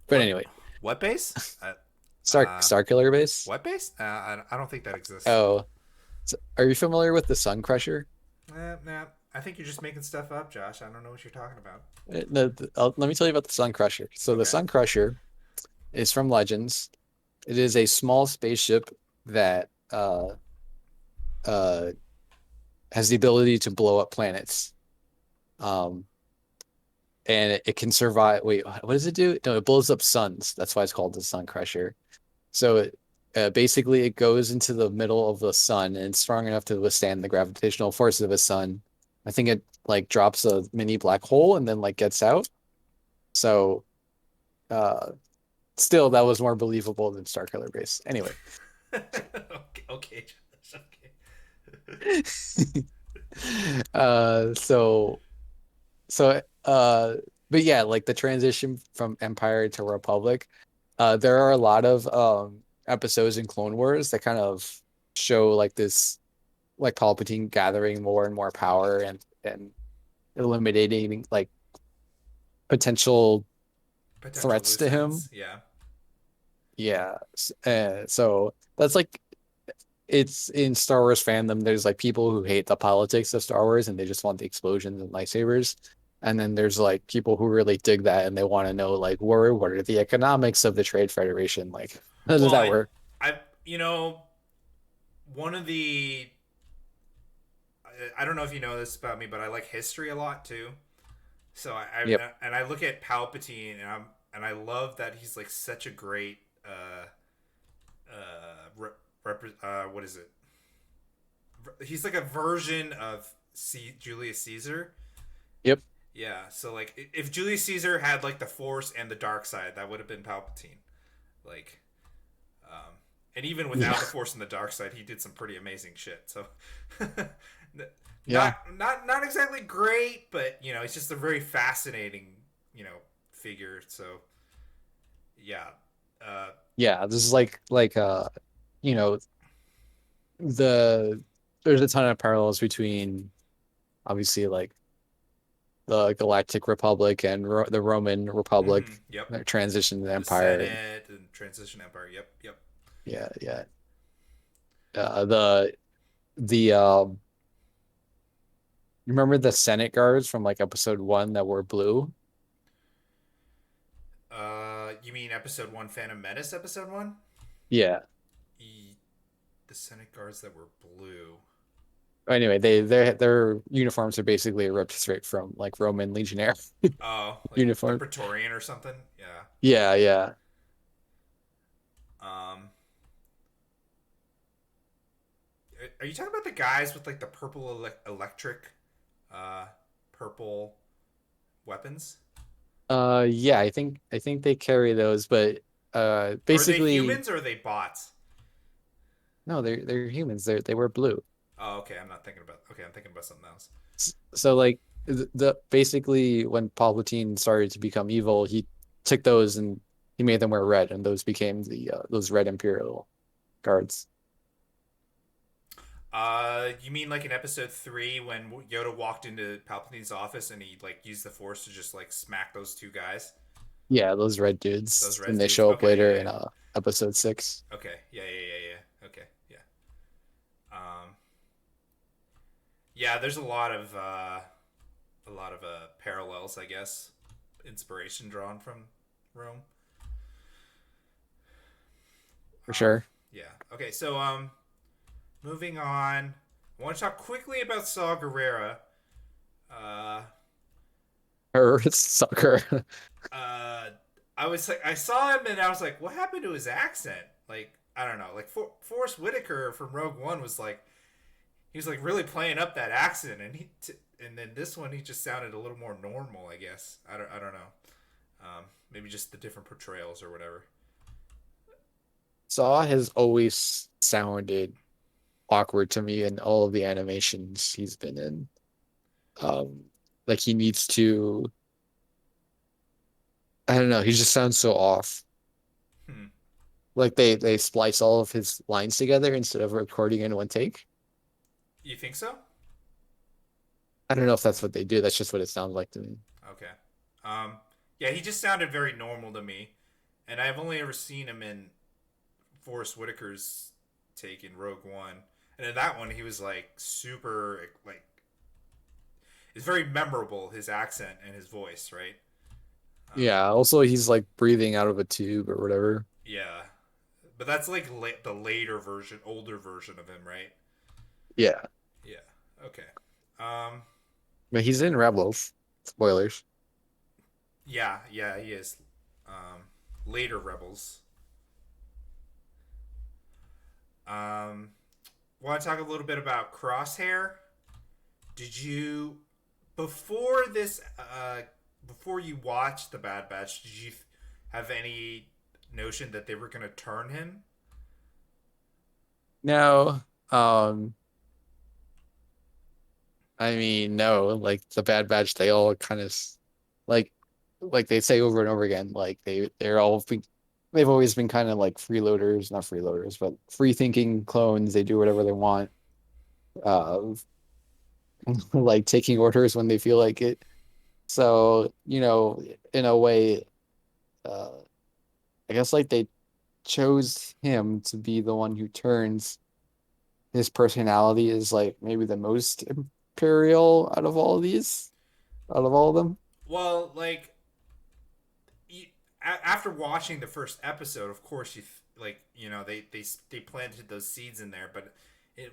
But What anyway, what base? Uh, Starkiller Base. what base? I don't think that exists. Oh, so are you familiar with the Sun Crusher? Nah. I think you're just making stuff up, Josh. I don't know what you're talking about. No, let me tell you about the Sun Crusher. So the Okay. Sun Crusher is from Legends. It is a small spaceship that uh has the ability to blow up planets. Um, and it can survive. Wait, what does it do? No, it blows up suns. That's why it's called the Sun Crusher. So basically, it goes into the middle of the sun and it's strong enough to withstand the gravitational force of a sun. I think it like drops a mini black hole and then like gets out. So uh, still, that was more believable than Starkiller Base. Anyway, Okay, Josh. Okay. uh, so so but yeah, like the transition from Empire to Republic, there are a lot of episodes in Clone Wars that kind of show like this like Palpatine gathering more and more power and eliminating like potential Potential threats to loose him. ends. Yeah. Yeah. So that's like it's in Star Wars fandom. There's like people who hate the politics of Star Wars and they just want the explosions and lightsabers. And then there's like people who really dig that and they want to know like what are the economics of the Trade Federation? Like how does Well, that work? I, one of the, I don't know if you know this about me, but I like history a lot too. So Yep. I look at Palpatine and I love that he's like such a great what is it? He's like a version of Julius Caesar. Yep. Yeah, so like if Julius Caesar had like the Force and the dark side, that would have been Palpatine. Like, and even without Yeah. the Force and the dark side, he did some pretty amazing shit. So, Yeah. not exactly great, but it's just a very fascinating figure. So, yeah, uh, Yeah. This is you know, the there's a ton of parallels between obviously like the Galactic Republic and the Roman Republic, yep, their transition to the the Empire. Senate and transition empire. Yep, yep. Yeah, yeah. The you remember the Senate guards from like episode one that were blue? You mean episode one, Phantom Menace, episode one? Yeah. The Senate guards that were blue. Anyway, their uniforms are basically ripped straight from like Roman legionnaire Oh, like the uniform. Praetorian or something. Yeah. Yeah, yeah. Um, are you talking about the guys with like the purple electric, uh, purple weapons? Yeah, I think they carry those, but Are they basically humans or are they bots? no, they're humans. They wear blue. Oh, okay. I'm not thinking about. Okay, I'm thinking about something else. So like the basically when Palpatine started to become evil, he took those and he made them wear red, and those became the those red Imperial guards. You mean like in episode three when Yoda walked into Palpatine's office and he like used the Force to just like smack those two guys, Yeah, those red those dudes, red and they dudes? show up Okay, later yeah, in episode six. yeah. Okay, yeah. Okay, yeah. Um, yeah. There's a lot of parallels, I guess, inspiration drawn from Rome. For sure. Yeah. Okay, so moving on. I want to talk quickly about Saw Gerrera. Uh, Or sucker. uh, I was like, I saw him and I was like, what happened to his accent? Like, I don't know. Like Forrest Whitaker from Rogue One was like, he was like really playing up that accent, and and then this one he just sounded a little more normal. I guess I don't know. Maybe just the different portrayals or whatever. Saw has always sounded awkward to me in all of the animations he's been in. Um, like he needs to, I don't know, he just sounds so off. Hmm. Like they splice all of his lines together instead of recording in one take. You think so? I don't know if that's what they do. That's just what it sounds like to me. Okay. Um, yeah, he just sounded very normal to me, and I've only ever seen him in Forrest Whitaker's take in Rogue One, and in that one he was like super like it's very memorable, his accent and his voice, right? Yeah, also he's like breathing out of a tube or whatever. Yeah, but that's like the later version, older version of him, right? Yeah. Yeah. Okay. Um. But he's in Rebels. Spoilers. Yeah. Yeah. He is. Um. Later Rebels. Um. Want to talk a little bit about Crosshair? Did you before this? Before you watched the Bad Batch, did you have any notion that they were going to turn him? No, um, I mean, no, like the Bad Batch, they all kind of like like they say over and over again, like they've always been kind of like freeloaders, not freeloaders, but free thinking clones. They do whatever they want, uh, like taking orders when they feel like it. So, in a way, uh, I guess like they chose him to be the one who turns his personality is like maybe the most imperial out of all of them. Well, like you, after watching the first episode, of course like they planted those seeds in there, but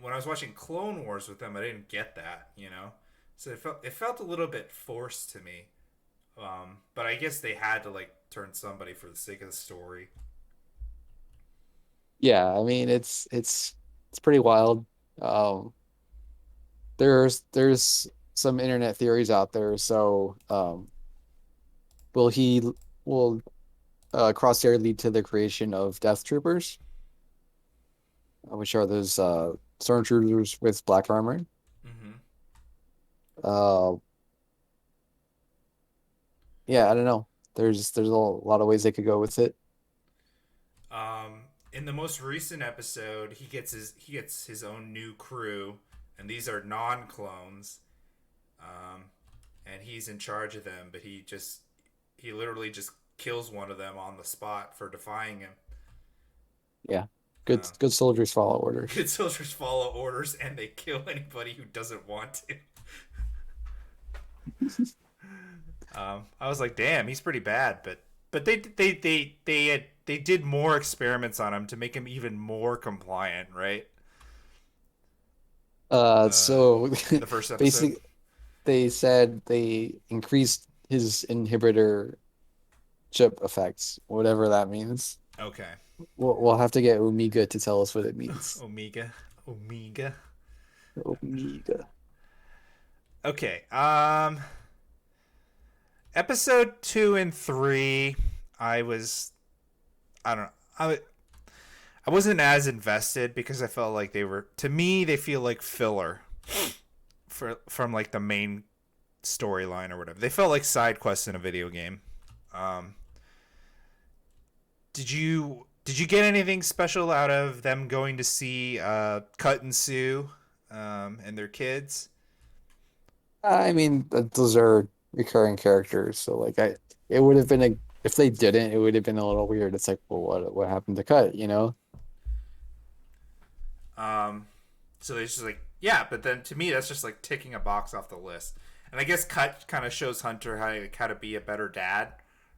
when I was watching Clone Wars with them, I didn't get that, So it felt a little bit forced to me. But I guess they had to like turn somebody for the sake of the story. Yeah, I mean it's pretty wild. Um, there's some internet theories out there. So, will he will Crosshair lead to the creation of Death Troopers, which are those stormtroopers with black armor? Mm-hmm. Uh, yeah, I don't know. There's a lot of ways they could go with it. In the most recent episode, he gets his own new crew, and these are non clones. Um, and he's in charge of them, but he literally just kills one of them on the spot for defying him. Yeah, Um, good soldiers follow orders. good soldiers follow orders, and they kill anybody who doesn't want to. I was like, damn, he's pretty bad, but they did more experiments on him to make him even more compliant, right? Uh, So in the first episode. basically, they said they increased his inhibitor chip effects, whatever that means. Okay. We'll have to get Omega to tell us what it means. Omega, Omega. Omega. Okay. Episode 2 and 3, I was, I don't know, I wasn't as invested because I felt like to me they feel like filler from like the main storyline or whatever. They felt like side quests in a video game. Um, did you get anything special out of them going to see Cut and Sue and their kids? I mean, those are recurring characters, so like it would have been a if they didn't, it would have been a little weird. It's like, well, what happened to Cut, you know? Um, so they just like, yeah, but then to me that's just like ticking a box off the list. And I guess Cut kind of shows Hunter how to be a better dad,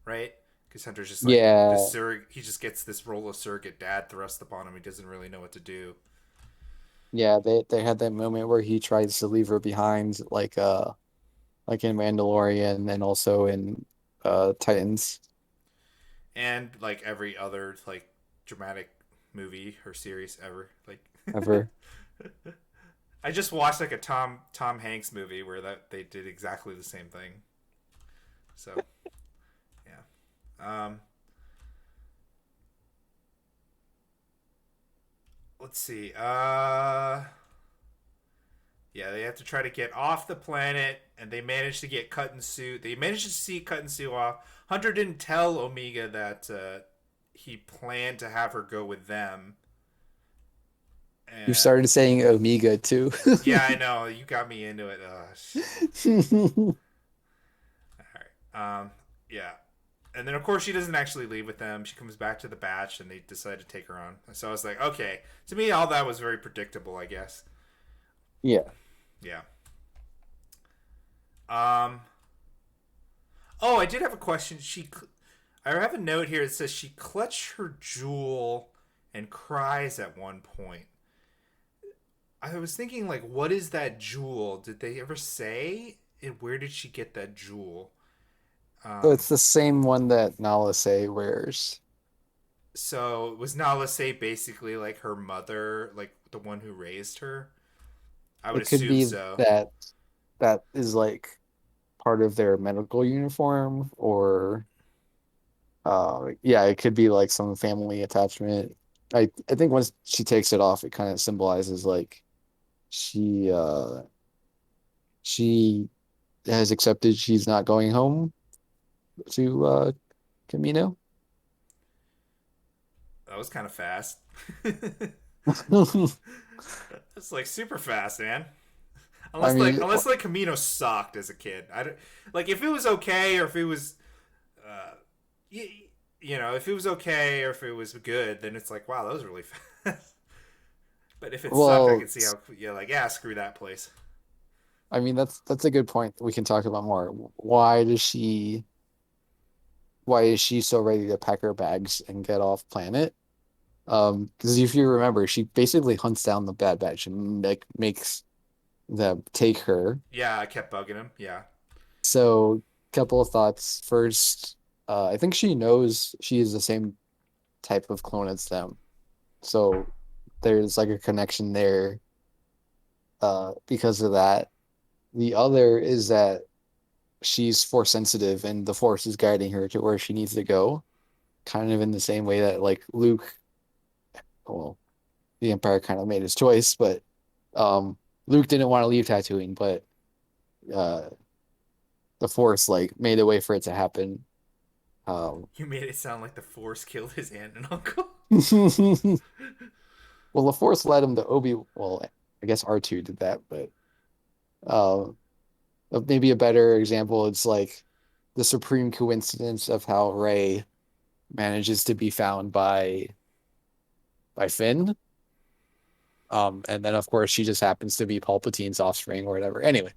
right? Because Hunter's just like Yeah, this he just gets this role of surrogate dad thrust upon him. He doesn't really know what to do. yeah, they had that moment where he tries to leave her behind, like in Mandalorian and also in Titans. and like every other like dramatic movie or series ever. Like ever. I just watched like a Tom Hanks movie where that they did exactly the same thing. So yeah. Let's see. Yeah, they have to try to get off the planet, and they managed to get Cut and Sue. They managed to see Cut and Sue off. Hunter didn't tell Omega that he planned to have her go with them. You And started saying Omega too. yeah, I know you got me into it. Oh shit. All right. Yeah. And then of course she doesn't actually leave with them. She comes back to the batch, and they decide to take her on. So I was like, okay. To me, all that was very predictable, I guess. Yeah. Yeah. Um. Oh, I did have a question. I have a note here that says she clutched her jewel and cries at one point. I was thinking, like, what is that jewel? Did they ever say? And where did she get that jewel? So Um, it's the same one that Nalase wears. so was Nalase basically like her mother, like the one who raised her? I would It could assume be so. that that is like part of their medical uniform, or yeah, it could be like some family attachment. I think once she takes it off, it kind of symbolizes like she she has accepted she's not going home to Camino. That was kind of fast. It's like super fast, man. I mean, Unless like Camino sucked as a kid. I don't, like if it was okay or if it was uh you, you know, if it was okay or if it was good, then it's like wow, that was really fast. But if it sucked, I well, could see how yeah, like yeah, screw that place. I mean that's a good point we can talk about more. Why is she so ready to pack her bags and get off planet? Because if you remember, she basically hunts down the Bad Batch and makes them take her. Yeah, I kept bugging him. Yeah. So, couple of thoughts. First, I think she knows she is the same type of clone as them. So there's like a connection there because of that. The other is that she's force sensitive and the force is guiding her to where she needs to go, kind of in the same way that like Luke, well, the Empire kind of made his choice, but Luke didn't want to leave Tatooine, but uh, the Force like made a way for it to happen. Um, You made it sound like the Force killed his aunt and uncle. well, the Force led him to Obi. Well, I guess R2 did that, but uh, maybe a better example, it's like the supreme coincidence of how Rey manages to be found by Finn. And then of course she just happens to be Palpatine's offspring or whatever. Anyway,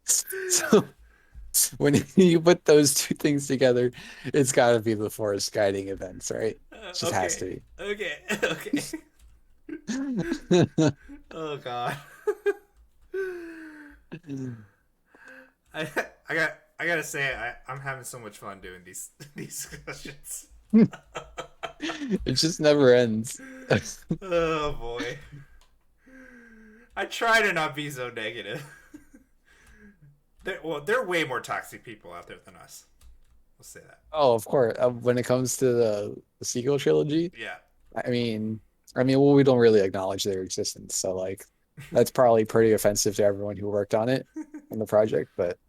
so when you put those two things together, it's got to be the Force guiding events, right? It just has Okay. to Okay. Okay. be. Oh god. I I gotta say I'm having so much fun doing these these discussions. It just never ends. Oh boy. I try to not be so negative. They're way more toxic people out there than us. We'll say that. Oh, of course. When it comes to the sequel trilogy, Yeah. I mean, well, we don't really acknowledge their existence, so like that's probably pretty offensive to everyone who worked on it on the project. But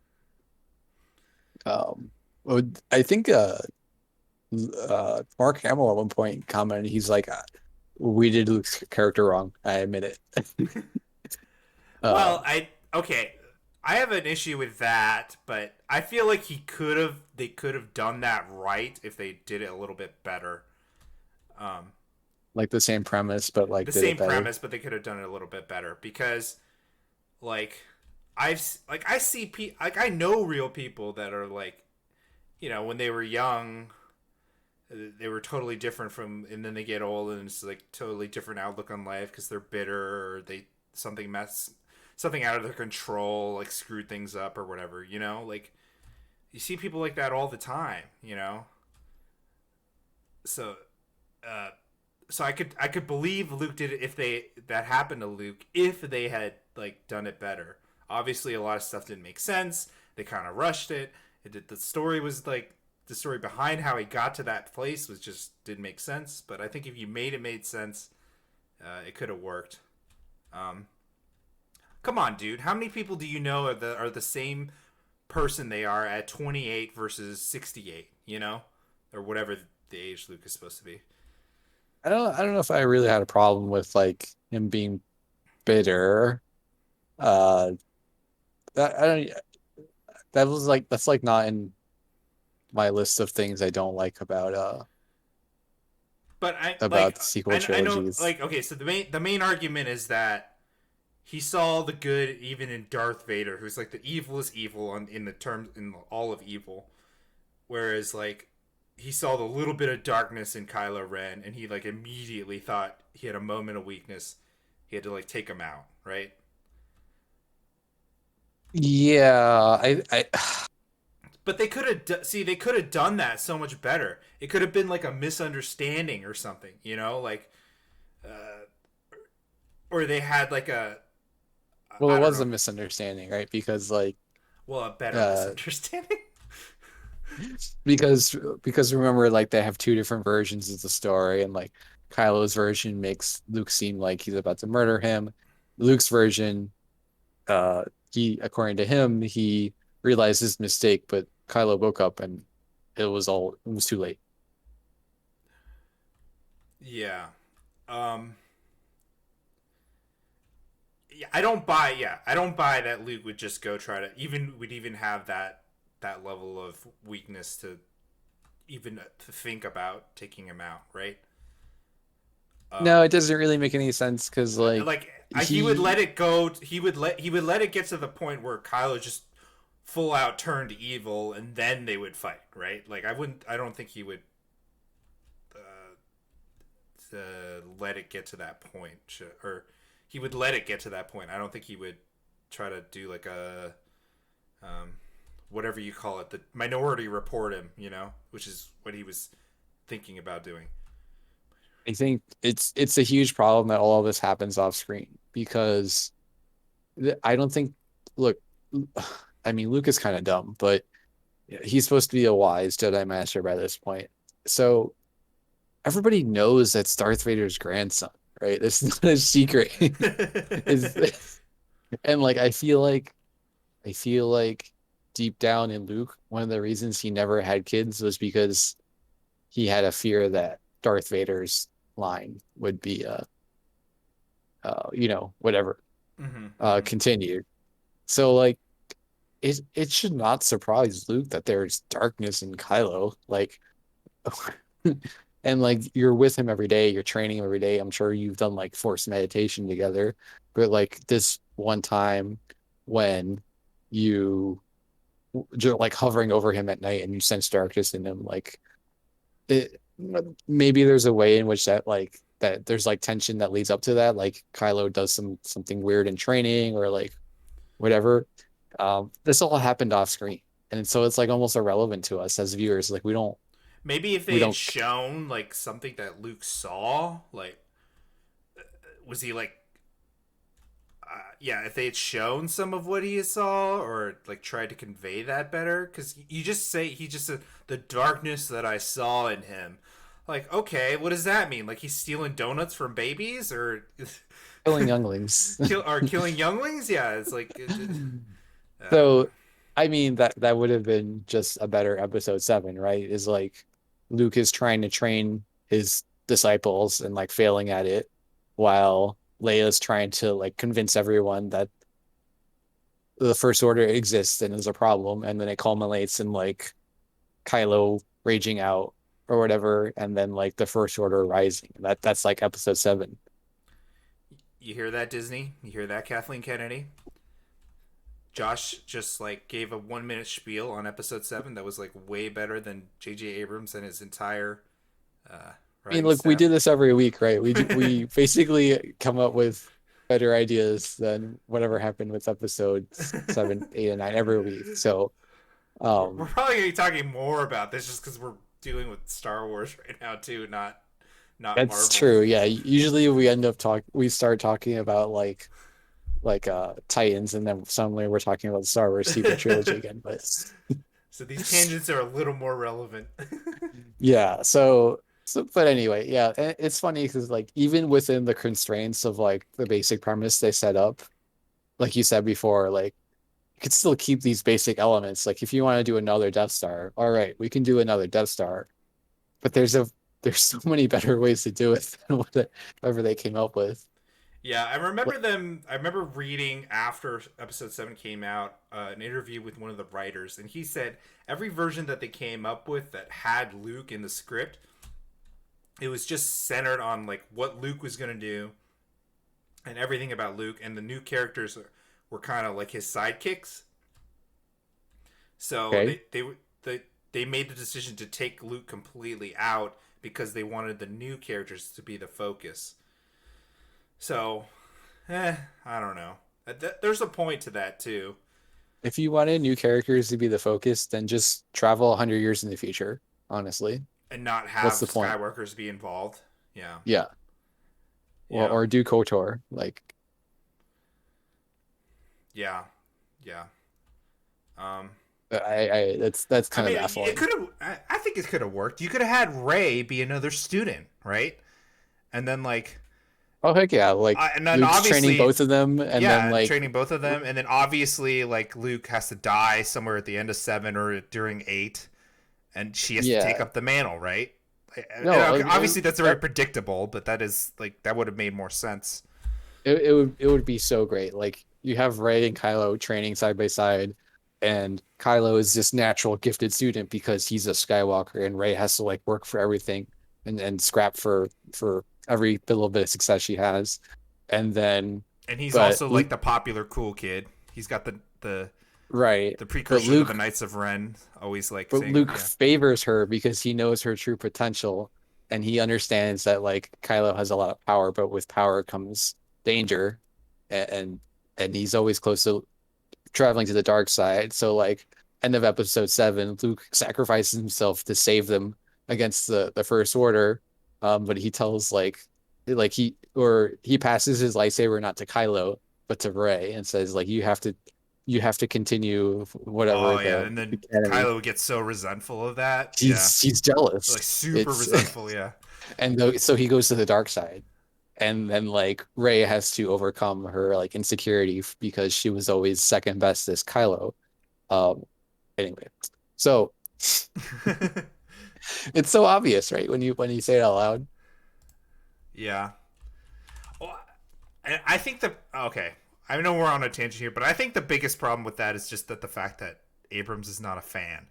well, I think Mark Hamill at one point commented, he's like, "We did Luke's character wrong. I admit it." Well, Um, I have an issue with that, but I feel like they could have done that right if they did it a little bit better. Um, like the same premise, but like the did it same better. premise, but they could have done it a little bit better because like I see like I know real people that are like you know when they were young they were totally different from and then they get old and it's like totally different outlook on life because they're bitter or they something out of their control like screwed things up or whatever, you know, like You see people like that all the time, you know. So, uh, so I could believe Luke did it if they that happened to Luke if they had like done it better. Obviously, a lot of stuff didn't make sense. They kind of rushed it. It did. The story was like the story behind how he got to that place was just didn't make sense. But I think if you made sense, it could have worked. Um, Come on, dude. How many people do you know are the same person they are at 28 versus 68? You know, or whatever the age Luke is supposed to be. I don't know if I really had a problem with like him being bitter. Uh, that I don't. That's like not in my list of things I don't like But I like about the sequel I know trilogies. like okay, so the main argument is that he saw the good even in Darth Vader, who's like the evilest evil in the terms in all of evil, whereas like he saw the little bit of darkness in Kylo Ren, and he like immediately thought he had a moment of weakness. He had to like take him out, right? Yeah, I But they could have see they could have done that so much better. It could have been like a misunderstanding or something, you know, like or they had like a well, it I don't was a know, misunderstanding, right? Because like well, a better uh misunderstanding. because remember like they have two different versions of the story and like Kylo's version makes Luke seem like he's about to murder him. Luke's version, uh he according to him, he realized his mistake, but Kylo woke up and it was too late. Yeah. Um yeah, I don't buy I don't buy that Luke would just go try to even would even have that level of weakness to even to think about taking him out, right? No, Um it doesn't really make any sense because like like he would let he it go. He would let it get to the point where Kylo just full out turned evil, and then they would fight, right? Like I don't think he would let it get to that point, or he would let it get to that point. I don't think he would try to do like a um, whatever you call it, the minority report him, which is what he was thinking about doing. I think it's a huge problem that all of this happens off screen because I don't think look, I mean Luke is kind of dumb, but he's supposed to be a wise Jedi Master by this point. So everybody knows that's Darth Vader's grandson, right? It's not a secret. Is and like I feel like deep down in Luke, one of the reasons he never had kids was because he had a fear that Darth Vader's line would be whatever Mm-hmm, mm-hmm. continued. So like it should not surprise Luke that there's darkness in Kylo. Like and like you're with him every day, you're training him every day. I'm sure you've done like forced meditation together. But like this one time when you just like hovering over him at night and you sense darkness in him, like it maybe there's a way in which that there's like tension that leads up to that. Like Kylo does something weird in training or like whatever. This all happened off screen. And so it's like almost irrelevant to us as viewers. Like Maybe if we they had don't shown like something that Luke saw, like was he like yeah, if they had shown some of what he saw or like tried to convey that better, because you just say he just said the darkness that I saw in him. Like, okay, what does that mean? Like he's stealing donuts from babies or killing younglings. killing younglings? Yeah, it's like So, I mean that would have been just a better episode 7, right? Is like Luke is trying to train his disciples and like failing at it while Leia's trying to like convince everyone that the First Order exists and is a problem, and then it culminates in like Kylo raging out or whatever, and then like the First Order rising. That's like episode 7. you hear that, Disney? You hear that, Kathleen Kennedy? Josh just like gave a 1 minute spiel on episode 7 that was like way better than J.J. Abrams and his entire uh, I mean, writing look, we do staff. this every week, right? We basically come up with better ideas than whatever happened with episodes 7, 8, and 9 every week. So We're Um, probably gonna be talking more about this just because we're dealing with Star Wars right now too, not that's Marvel. true. Yeah, usually we start talking about like Titans, and then suddenly we're talking about the Star Wars sequel trilogy again. But So these tangents are a little more relevant. yeah, so but anyway, yeah, it's funny because like even within the constraints of like the basic premise they set up, like you said before, like you could still keep these basic elements. Like if you want to do another Death Star, all right, we can do another Death Star. But there's so many better ways to do it than whatever they came up with. Yeah, I remember them. I remember reading after episode 7 came out an interview with one of the writers, and he said every version that they came up with that had Luke in the script, it was just centered on like what Luke was going to do and everything about Luke, and the new characters were kind of like his sidekicks. So Okay. they made the decision to take Luke completely out because they wanted the new characters to be the focus. So, I don't know. There's a point to that too, If you wanted new characters to be the focus, then just travel 100 years in the future, honestly. and not What's have the point? Skywalkers be involved. Yeah, Yeah. yeah, Or do KOTOR. Like yeah, yeah. Um, that's I kind of mean, it baffling. could have. I think it could have worked. You could have had Ray be another student, right? And then like, Oh heck yeah, like and then Luke's training obviously, both of them, and then yeah, and like training both of them, and then obviously like Luke has to die somewhere at the end of 7 or during 8, and she has to take yeah. up the mantle, right? No, And obviously that's very that predictable, but that is like that would have made more sense. it would be so great. Like you have Rey and Kylo training side by side, and Kylo is this natural gifted student because he's a Skywalker, and Rey has to like work for everything and scrap for every little bit of success she has. And then, And he's but also Luke, like the popular cool kid. He's got right? the But precursor to the Luke, Knights of Ren, always like but saying, Luke yeah, favors her because he knows her true potential, and he understands that like Kylo has a lot of power, but with power comes danger, and and he's always close to traveling to the dark side. So like end of episode 7, Luke sacrifices himself to save them against the First Order. But he tells like he passes his lightsaber not to Kylo but to Rey and says like you have to continue whatever oh yeah, the and then enemy. Kylo gets so resentful of that. Yeah, He's like jealous. super It's resentful. Yeah, so he goes to the dark side. And then like Rey has to overcome her like insecurity because she was always second best as Kylo. Um, anyway, so it's so obvious, right? When you say it out loud. yeah. Well, I think the okay. I know we're on a tangent here, but I think the biggest problem with that is just that the fact that Abrams is not a fan.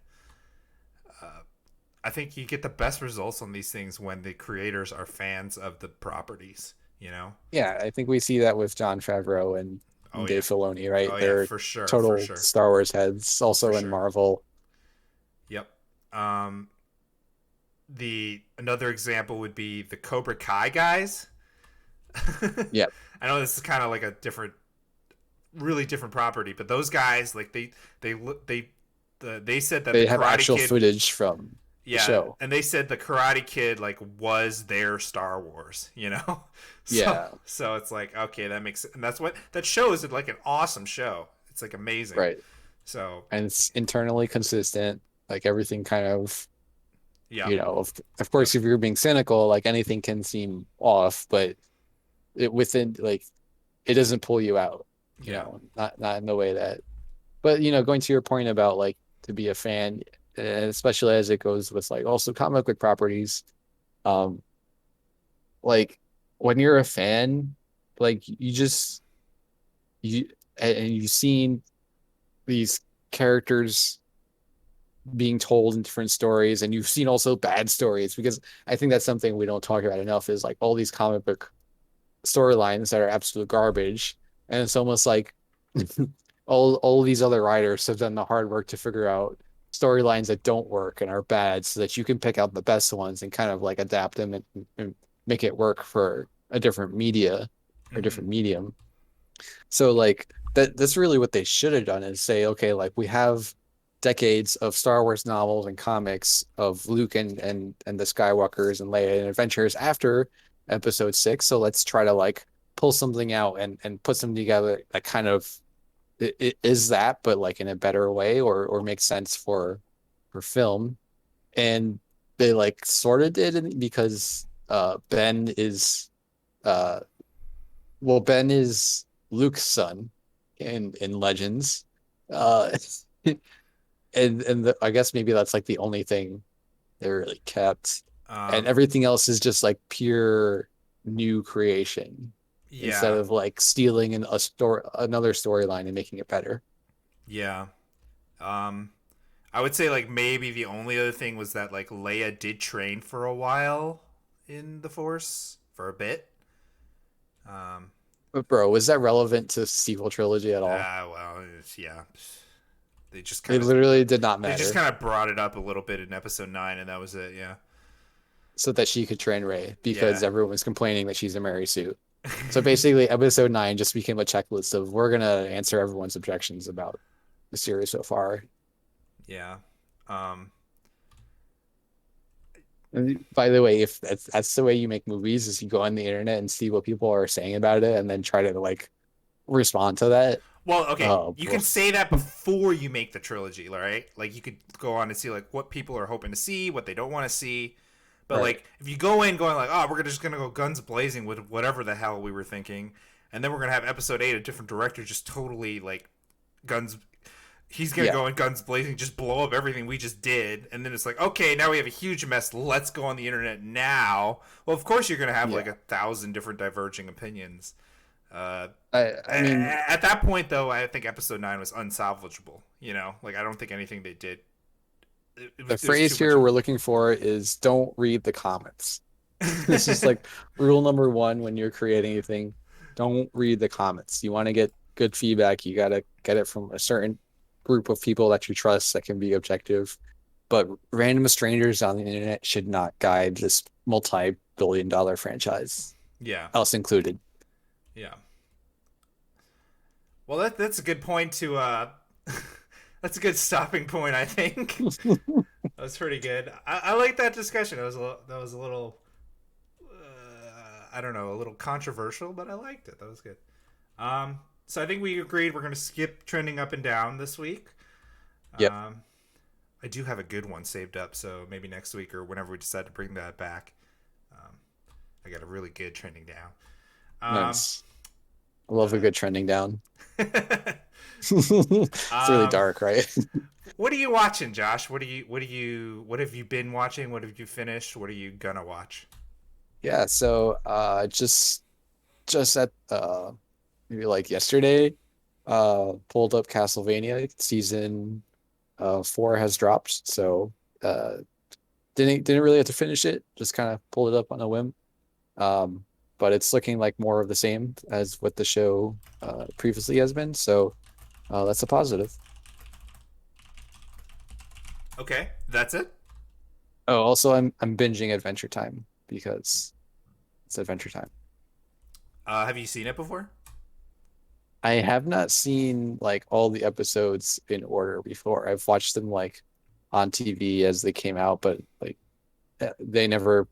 I think you get the best results on these things when the creators are fans of the properties. You know? Yeah, I think we see that with Jon Favreau and Oh Dave yeah. Filoni, right? Oh yeah, They're for sure, for total sure, Star Wars heads, for also in sure. Marvel. Yep. Um, the another example would be the Cobra Kai guys. Yeah, I know this is kind of like a really different property, but those guys, like they they they said that the they have Karate actual Kid, footage from the yeah, show. and they said the Karate Kid like was their Star Wars, you know. So Yeah, so it's like okay, that makes and that's what that shows it like an awesome show. It's like amazing. right. So And it's internally consistent. Like everything kind of, yeah, of yep, course, if you're being cynical, like anything can seem off, but it within like it doesn't pull you out, yeah. not in the way that. But going to your point about like to be a fan, especially as it goes with like also comic book properties, um, like when you're a fan, like you and you've seen these characters being told in different stories, and you've seen also bad stories because I think that's something we don't talk about enough is like all these comic book storylines that are absolute garbage, and it's almost like all these other writers have done the hard work to figure out storylines that don't work and are bad so that you can pick out the best ones and kind of like adapt them and make it work for a different media or Hmm. different medium. So like that's really what they should have done is say, okay, like we have decades of Star Wars novels and comics of Luke and the Skywalkers and Leia and adventures after Episode 6. So let's try to like pull something out and put something together that kind of it is that, but like in a better way or makes sense for film. And they like sort of did it because Ben is uh Ben is Luke's son in Legends. Uh I guess maybe that's like the only thing they really kept. And Um, everything else is just like pure new creation instead yeah, of like stealing a story another storyline and making it better. yeah. Um, I would say like maybe the only other thing was that like Leia did train for a while in the Force for a bit. Um, But bro, was that relevant to sequel trilogy at all? well, yeah. They just It kind of literally did not they just matter. kind of brought it up a little bit in Episode 9, and that was it. Yeah, So that she could train Rey because yeah. everyone's complaining that she's a Mary suit. So basically, episode 9 just became a checklist of we're gonna answer everyone's objections about the series so far. Yeah. Um, And by the way, if that's the way you make movies, is you go on the internet and see what people are saying about it, and then try to like respond to that. well, okay, Oh, you bro. can say that before you make the trilogy, right? Like you could go on and see like what people are hoping to see, what they don't want to see. But Right. like if you go in going like, oh, we're just gonna go guns blazing with whatever the hell we were thinking, and then we're gonna have Episode 8, a different director, just totally like guns. He's gonna Yeah. go in guns blazing, just blow up everything we just did, and then it's like, okay, now we have a huge mess. Let's go on the internet now. Well, of course you're gonna have like Yeah. 1,000 different diverging opinions. Uh, I mean, at that point, though, I think Episode 9 was unsalvageable. You know, like I don't think anything they did. the There's too phrase much here of we're looking for is don't read the comments. This is it. like rule number one when you're creating anything. Don't read the comments. You want to get good feedback, you gotta get it from a certain group of people that you trust that can be objective. But random strangers on the internet should not guide this multi-billion-dollar franchise, Yeah, us included. yeah. Well, that's a good point to. That's a good stopping point, I think. That was pretty good. I like that discussion. That was a little. I don't know, a little controversial, but I liked it. That was good. So I think we agreed we're going to skip trending up and down this week. Yep. Um, I do have a good one saved up, so maybe next week or whenever we decide to bring that back, um, I got a really good trending down. Nice. I love a good trending down. Um, It's really um, dark, right? what are you watching, Josh? What have you been watching? What have you finished? What are you gonna watch? Yeah, so just at maybe like yesterday, pulled up Castlevania season 4 has dropped. So uh didn't really have to finish it, just kind of pulled it up on a whim. Um but it's looking like more of the same as what the show previously has been. So that's a positive. Okay, that's it. Oh, also I'm binging Adventure Time because it's Adventure Time. Have you seen it before? I have not seen like all the episodes in order before. I've watched them like on TV as they came out, but like they never.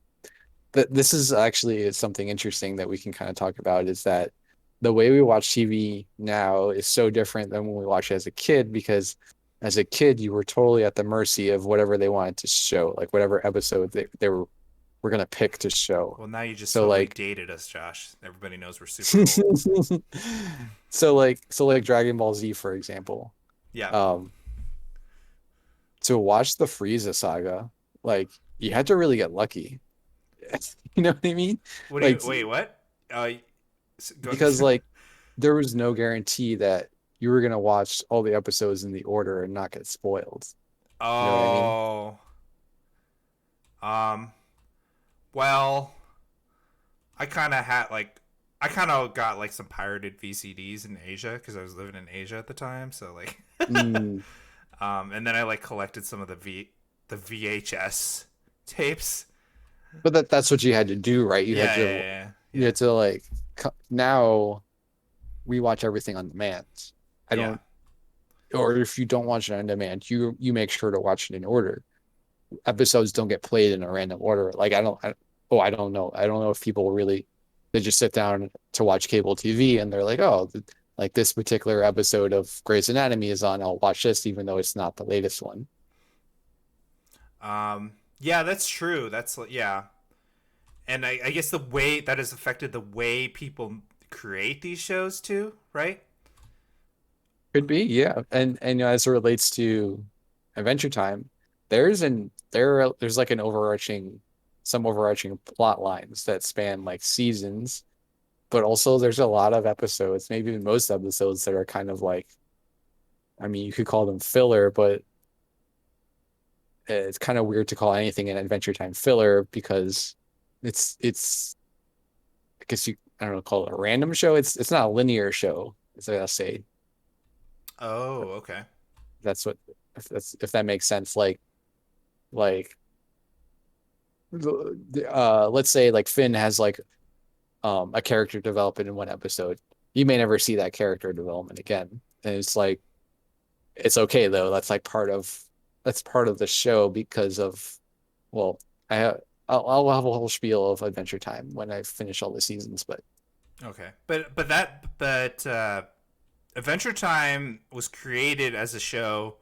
This is actually something interesting that we can kind of talk about is that the way we watch TV now is so different than when we watched it as a kid because as a kid you were totally at the mercy of whatever they wanted to show, like whatever episode they were gonna pick to show. Well, now you just So totally like dated us, Josh. Everybody knows we're super old. so like Dragon Ball Z, for example. Yeah. Um, to watch the Frieza saga, like you had to really get lucky. You know what I mean? What do you? Like Wait, what? Go. because like there was no guarantee that you were gonna watch all the episodes in the order and not get spoiled. You know what I mean? Oh. Um. Well, I kind of had like, I kind of got like some pirated VCDs in Asia because I was living in Asia at the time. So like, Mm. and then I like collected some of the VHS tapes. But that's what you had to do, right? Yeah, yeah, yeah, You yeah. had to like now we watch everything on demand. I Yeah. don't or if you don't watch it on demand, you make sure to watch it in order. Episodes don't get played in a random order. Like I don't know. I don't know if people really they just sit down to watch cable TV and they're like, oh, like this particular episode of Grey's Anatomy is on. I'll watch this even though it's not the latest one. Yeah, that's true. Yeah, and I guess the way that has affected the way people create these shows too, right? Could be, yeah. And as it relates to Adventure Time, there's like an overarching some overarching plot lines that span like seasons, but also there's a lot of episodes, maybe even most episodes that are kind of like, I mean, you could call them filler, but it's kind of weird to call anything an Adventure Time filler because it's I guess you I don't know, call it a random show. It's not a linear show, as I say. Oh, okay. That's what if that makes sense. Like let's say like Finn has like a character development in one episode. You may never see that character development again. And it's like it's okay though. That's part of the show because of well, I'll have a whole spiel of Adventure Time when I finish all the seasons, but Okay, but Adventure Time was created as a show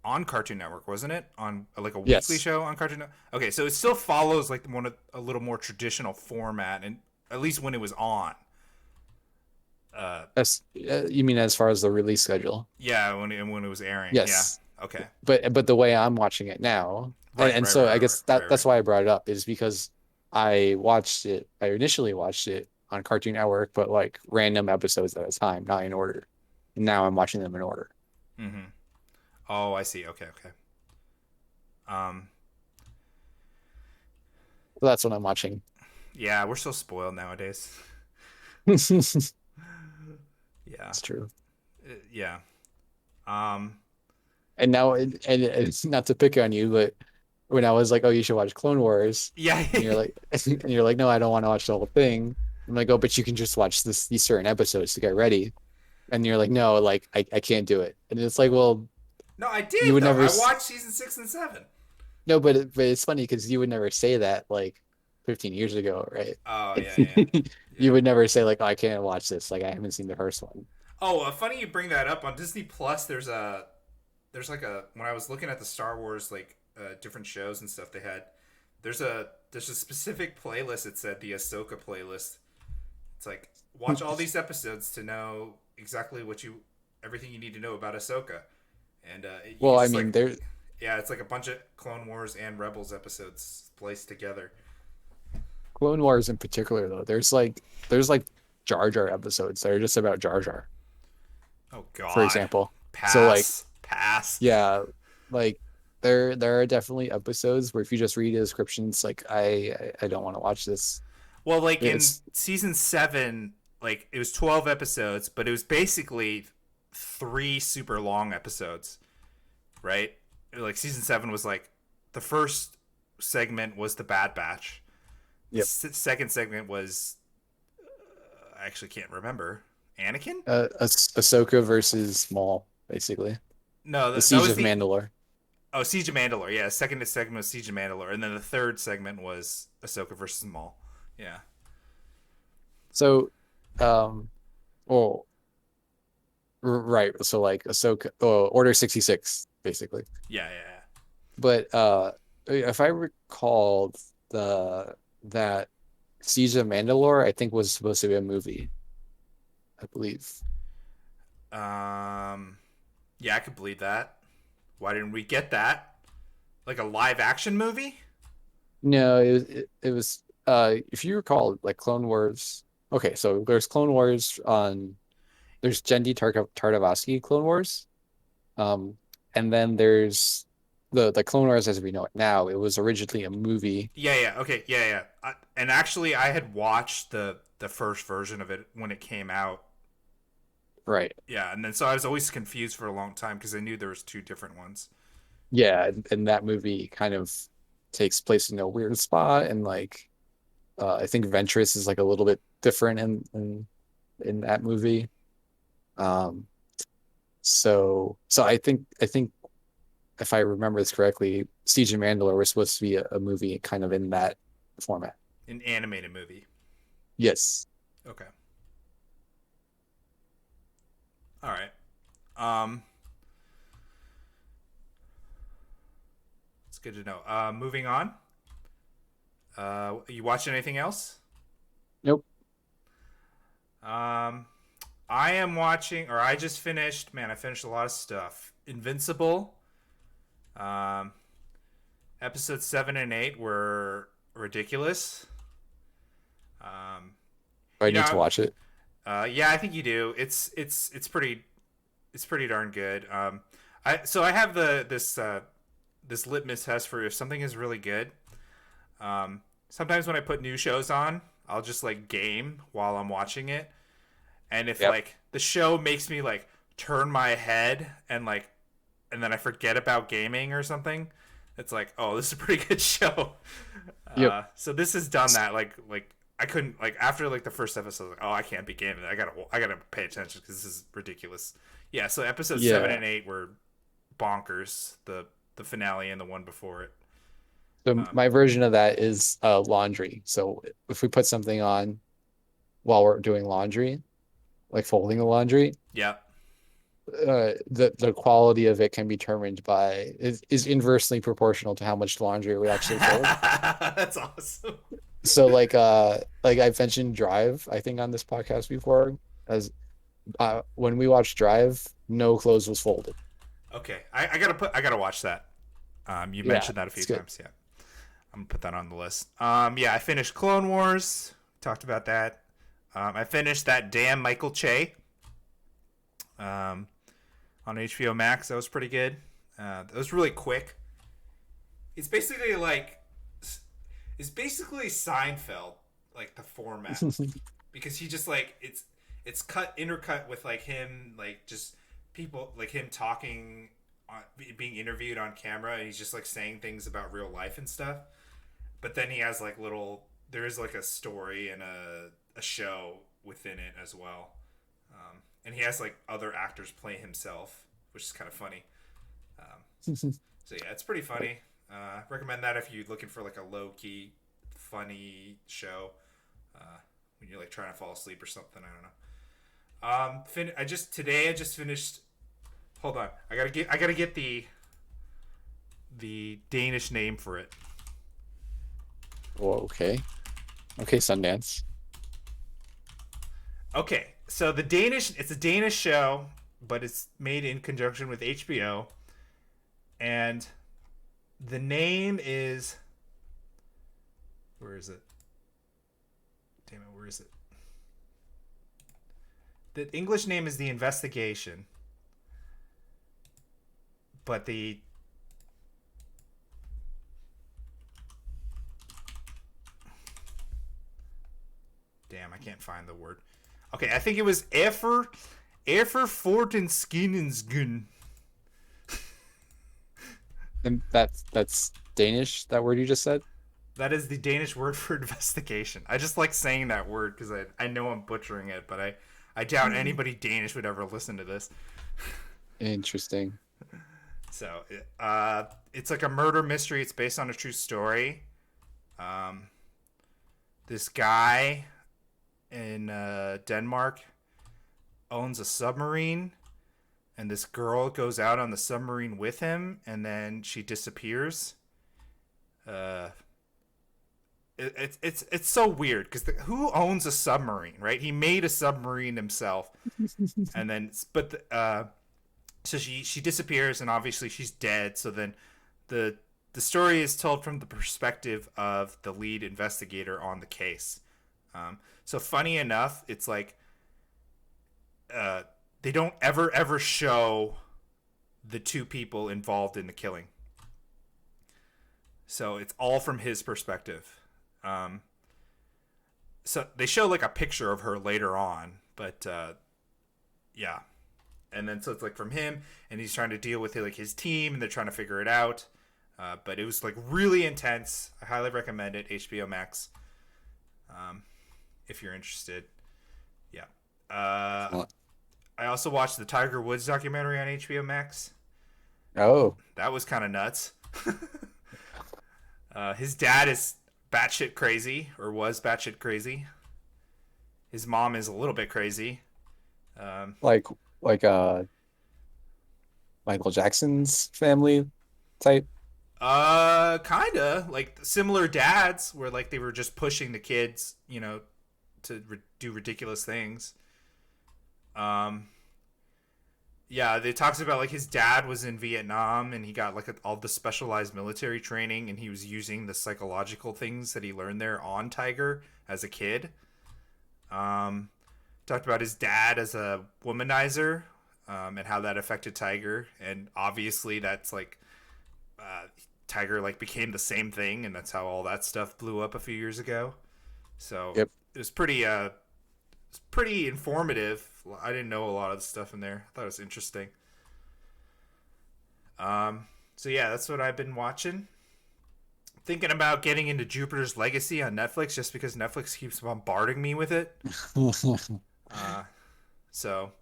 on Cartoon Network, wasn't it? On like a weekly yes. show on Cartoon Network. Okay, so it still follows like a little more traditional format, and at least when it was on. Uh, You mean as far as the release schedule? yeah, when it was airing. Yeah. Yes. Okay. But the way I'm watching it now, Right. and Right. so Right. I Right. guess Right. that's Right. why I brought it up is because I initially watched it on Cartoon Network, but like random episodes at a time, not in order. And now I'm watching them in order. Mm-hmm. Oh, I see. Okay. Okay. Um. So that's what I'm watching. Yeah, we're so spoiled nowadays. It's Yeah. true. Yeah. Um. And now, and it's not to pick on you, but when I was like, "Oh, you should watch Clone Wars," Yeah. and you're like, and you're like, "No, I don't want to watch the whole thing." I'm like, "Oh, but you can just watch these certain episodes to get ready." And you're like, "No, like I can't do it." And it's like, well, No, I you did would though. never I watched season 6 and 7. no, but it's funny because you would never say that like 15 years ago, right? Oh yeah, yeah, You yeah. would never say like, oh, I can't watch this. Like I haven't seen the first one. Oh, funny you bring that up on Disney Plus. There's like a when I was looking at the Star Wars like different shows and stuff they had. There's a specific playlist. It said the Ahsoka playlist. It's like watch all these episodes to know exactly everything you need to know about Ahsoka, and you Well, can I just mean, like there yeah, it's like a bunch of Clone Wars and Rebels episodes placed together. Clone Wars in particular though, there's like Jar Jar episodes that are just about Jar Jar, Oh for God, example. So like, pass. yeah, like there are definitely episodes where if you just read the descriptions, like I don't want to watch this. Well, like in It's season 7, like it was 12 episodes, but it was basically three super long episodes, right? Like season 7 was like the first segment was the Bad Batch. The yep. second segment was I actually can't remember. Anakin? Ahsoka versus Maul, basically. No, The that Siege was of the Mandalore. Siege of Mandalore. Yeah, second segment was Siege of Mandalore, and then the third segment was Ahsoka versus Maul. Yeah. So, um, well, right. So like Ahsoka, oh, Order 66, basically. Yeah, yeah, But if I recall, the that Siege of Mandalore, I think was supposed to be a movie, I believe. yeah. Yeah, I could believe that. Why didn't we get that? Like a live action movie? No, it was if you recall, like Clone Wars. Okay, so there's Clone Wars on there's Tartakovsky Clone Wars. Um, and then there's the Clone Wars as we know it now. It was originally a movie, Yeah, yeah. Okay, yeah, yeah. And actually, I had watched the first version of it when it came out. right? Yeah, and then so I was always confused for a long time because I knew there was two different ones. Yeah, and that movie kind of takes place in a weird spot, and like I think Ventress is like a little bit different in that movie. Um, So I think if I remember this correctly, Siege of Mandalore was supposed to be a movie kind of in that format. An animated movie. Yes. Okay. All right. Um, it's good to know. Moving on. You watching anything else? Nope. Um, I am watching, or I just finished. Man, I finished a lot of stuff. Invincible. Um, episodes 7 and 8 were ridiculous. Um, I you need to know, watch it. yeah, I think you do. It's pretty darn good. I have this litmus test for if something is really good. Sometimes when I put new shows on, I'll just like game while I'm watching it, and if Yep. like the show makes me like turn my head and then I forget about gaming or something, it's like, oh, this is a pretty good show. Yep. So this has done that. Like I couldn't like after like the first episode, like, oh, I can't be gaming. I gotta pay attention because this is ridiculous. Yeah. So episodes seven Yeah. and eight were bonkers. The finale and the one before it. So Um, my version of that is laundry. So if we put something on while we're doing laundry, like folding the laundry, yeah. the quality of it can be determined by is inversely proportional to how much laundry we actually fold. That's awesome. So like I've mentioned Drive, I think on this podcast before, as when we watched Drive, no clothes was folded. Okay, I gotta watch that. You Yeah, mentioned that a few it's good. times. Yeah, I'm gonna put that on the list. Yeah, I finished Clone Wars. Talked about that. I finished that damn Michael Che. Um, on HBO Max. That was pretty good. That was really quick. It's basically like it's basically Seinfeld, like the format, because he just like it's cut intercut with like him like just people like him talking on, being interviewed on camera, and he's just like saying things about real life and stuff. But then he has like little there is like a story and a show within it as well. And he has like other actors play himself, which is kind of funny. Um, so yeah, it's pretty funny. Recommend that if you're looking for like a low key, funny show when you're like trying to fall asleep or something. I don't know. I just finished. Hold on, I gotta get the Danish name for it. Well, okay. Okay, Sundance. Okay, so the Danish it's a Danish show, but it's made in conjunction with HBO, and the name is where is it? Damn it, where is it? The English name is The Investigation, but the damn, I can't find the word. Okay, I think it was Erfer Fortenskinensgun. And that's Danish, that word you just said? That is the Danish word for investigation. I just like saying that word because I know I'm butchering it, but I doubt anybody Danish would ever listen to this. Interesting. So, it's like a murder mystery. It's based on a true story. Um, this guy in Denmark owns a submarine, and this girl goes out on the submarine with him, and then she disappears. Uh, it's so weird because who owns a submarine, right? He made a submarine himself, and then so she disappears, and obviously she's dead. So then the story is told from the perspective of the lead investigator on the case. So funny enough, it's like they don't ever show the two people involved in the killing. So it's all from his perspective. Um, so they show like a picture of her later on, but yeah, and then so it's like from him, and he's trying to deal with like his team, and they're trying to figure it out. But it was like really intense. I highly recommend it. HBO Max, if you're interested. Yeah. Well, I also watched the Tiger Woods documentary on HBO Max. Oh, That was kind of nuts. His dad is batshit crazy, or was batshit crazy. His mom is a little bit crazy. Um, like like Michael Jackson's family type. Kinda like similar dads, where like they were just pushing the kids, to do ridiculous things. Um, yeah, it talks about like his dad was in Vietnam and he got like all the specialized military training and he was using the psychological things that he learned there on Tiger as a kid. Um, Talked about his dad as a womanizer, and how that affected Tiger, and obviously that's like uh, Tiger like became the same thing, and that's how all that stuff blew up a few years ago. So Yep. it was pretty informative. I didn't know a lot of the stuff in there. I thought it was interesting. So yeah, that's what I've been watching. Thinking about getting into Jupiter's Legacy on Netflix just because Netflix keeps bombarding me with it. Uh, so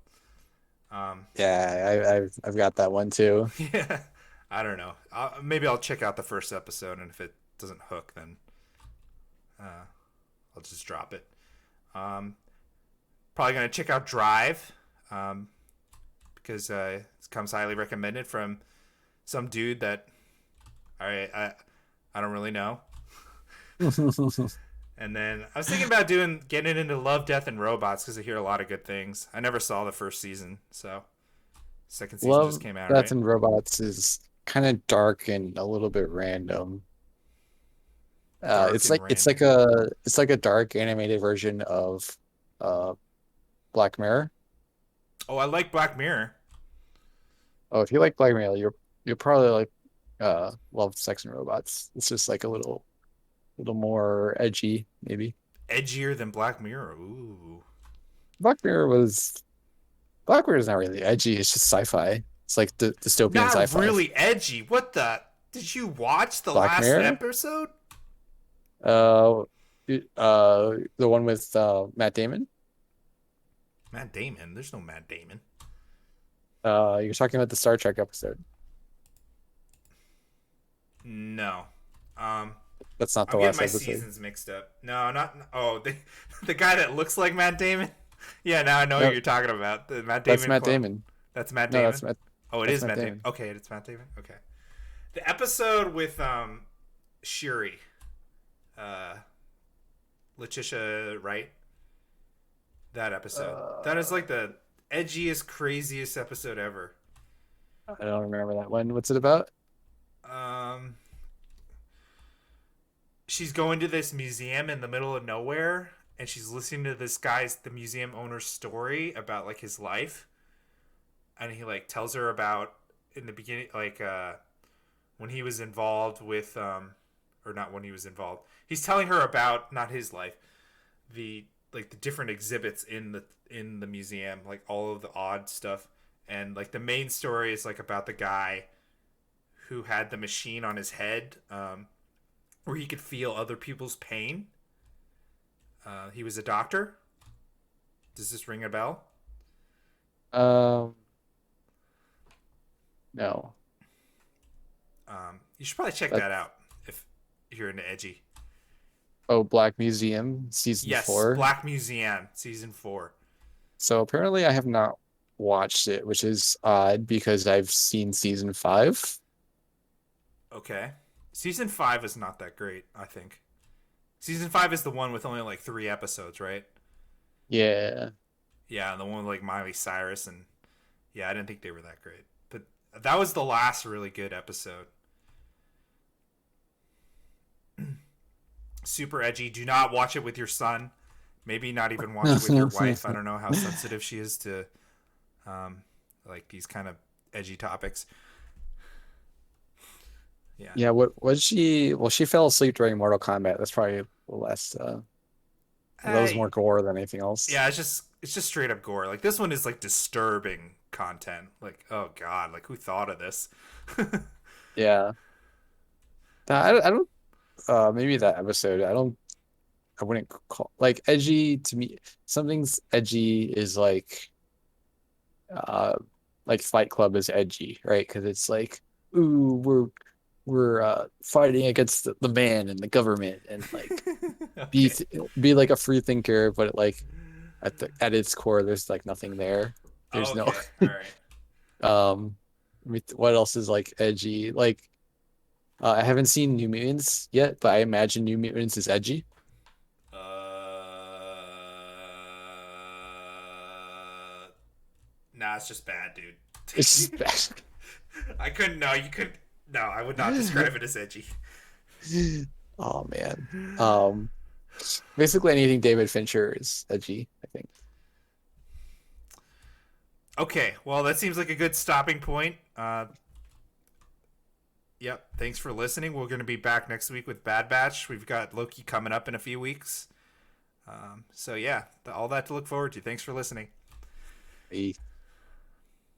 Yeah, I've got that one too. yeah, I don't know. Maybe I'll check out the first episode, and if it doesn't hook, then uh, I'll just drop it. Um, Probably gonna check out Drive, because it comes highly recommended from some dude that I don't really know. And then I was thinking about getting into Love, Death, and Robots because I hear a lot of good things. I never saw the first season, so second season just Love, came out, Death right? and Robots is kind of dark and a little bit random. Dark It's and like random. it's like a dark animated version of uh Black Mirror. Oh, I like Black Mirror. Oh, if you like Black Mirror, you'll probably like Love, Sex and Robots. It's just like a little more edgy, maybe. Edgier than Black Mirror. Ooh. Black Mirror was Black Mirror is not really edgy. It's just sci-fi. It's like the dystopian Not sci-fi. really edgy. What the? Did you watch the Black last Mirror, episode? uh, the one with Matt Damon. Matt Damon. There's no Matt Damon. You're talking about the Star Trek episode. No. Um, That's not the I'm getting last my episode. seasons mixed up. No, not. Oh, the guy that looks like Matt Damon. Yeah, now I know who No, you're talking about. The Matt that's Damon Matt clone. Damon. That's Matt No, Damon. Oh, it that's is Matt Matt Damon. Damon. Okay, it's Matt Damon. Okay. The episode with Shuri, uh, Letitia Wright. That episode. That is Uh, like the edgiest, craziest episode ever. I don't remember that one. What's it about? Um, she's going to this museum in the middle of nowhere, and she's listening to the museum owner's story about like his life, and he like tells her about in the beginning, like when he was involved with or not when he was involved. He's telling her about not his life, the like the different exhibits in the museum, like all of the odd stuff, and like the main story is like about the guy who had the machine on his head, where he could feel other people's pain. He was a doctor. Does this ring a bell? Um, no. You should probably check That that out if you're into edgy. Oh, Black Museum season Yes, 4. Black Museum season 4. So apparently I have not watched it, which is odd because I've seen season 5. Okay, season 5 is not that great. I think season 5 is the one with only like 3 episodes, right? Yeah. Yeah, the one with like Miley Cyrus, and yeah, I didn't think they were that great, but that was the last really good episode. Super edgy. Do not watch it with your son. Maybe not even watch it with your wife. I don't know how sensitive she is to um, like these kind of edgy topics. Yeah. Yeah, what she well, she fell asleep during Mortal Kombat. That's probably the last that was more Hey. gore than anything else. Yeah, it's just straight up gore. Like this one is like disturbing content. Like oh god, like who thought of this? Yeah. I don't maybe that episode. I wouldn't call like edgy to me. Something's edgy is like uh like Fight Club is edgy, right? Because it's like, ooh, we're fighting against the man and the government and like be Okay. be like a free thinker, but like at its core, there's like nothing there. There's no Okay. All right. um what else is like edgy? Like I haven't seen New Mutants yet, but I imagine New Mutants is edgy. Nah, it's just bad, It's dude. just bad. I couldn't. No, you could. No, I would not describe it as edgy. Oh man. Basically anything David Fincher is edgy, I think. Okay, well, that seems like a good stopping point. Yep. Thanks for listening. We're going to be back next week with Bad Batch. We've got Loki coming up in a few weeks. So yeah, all that to look forward to. Thanks for listening.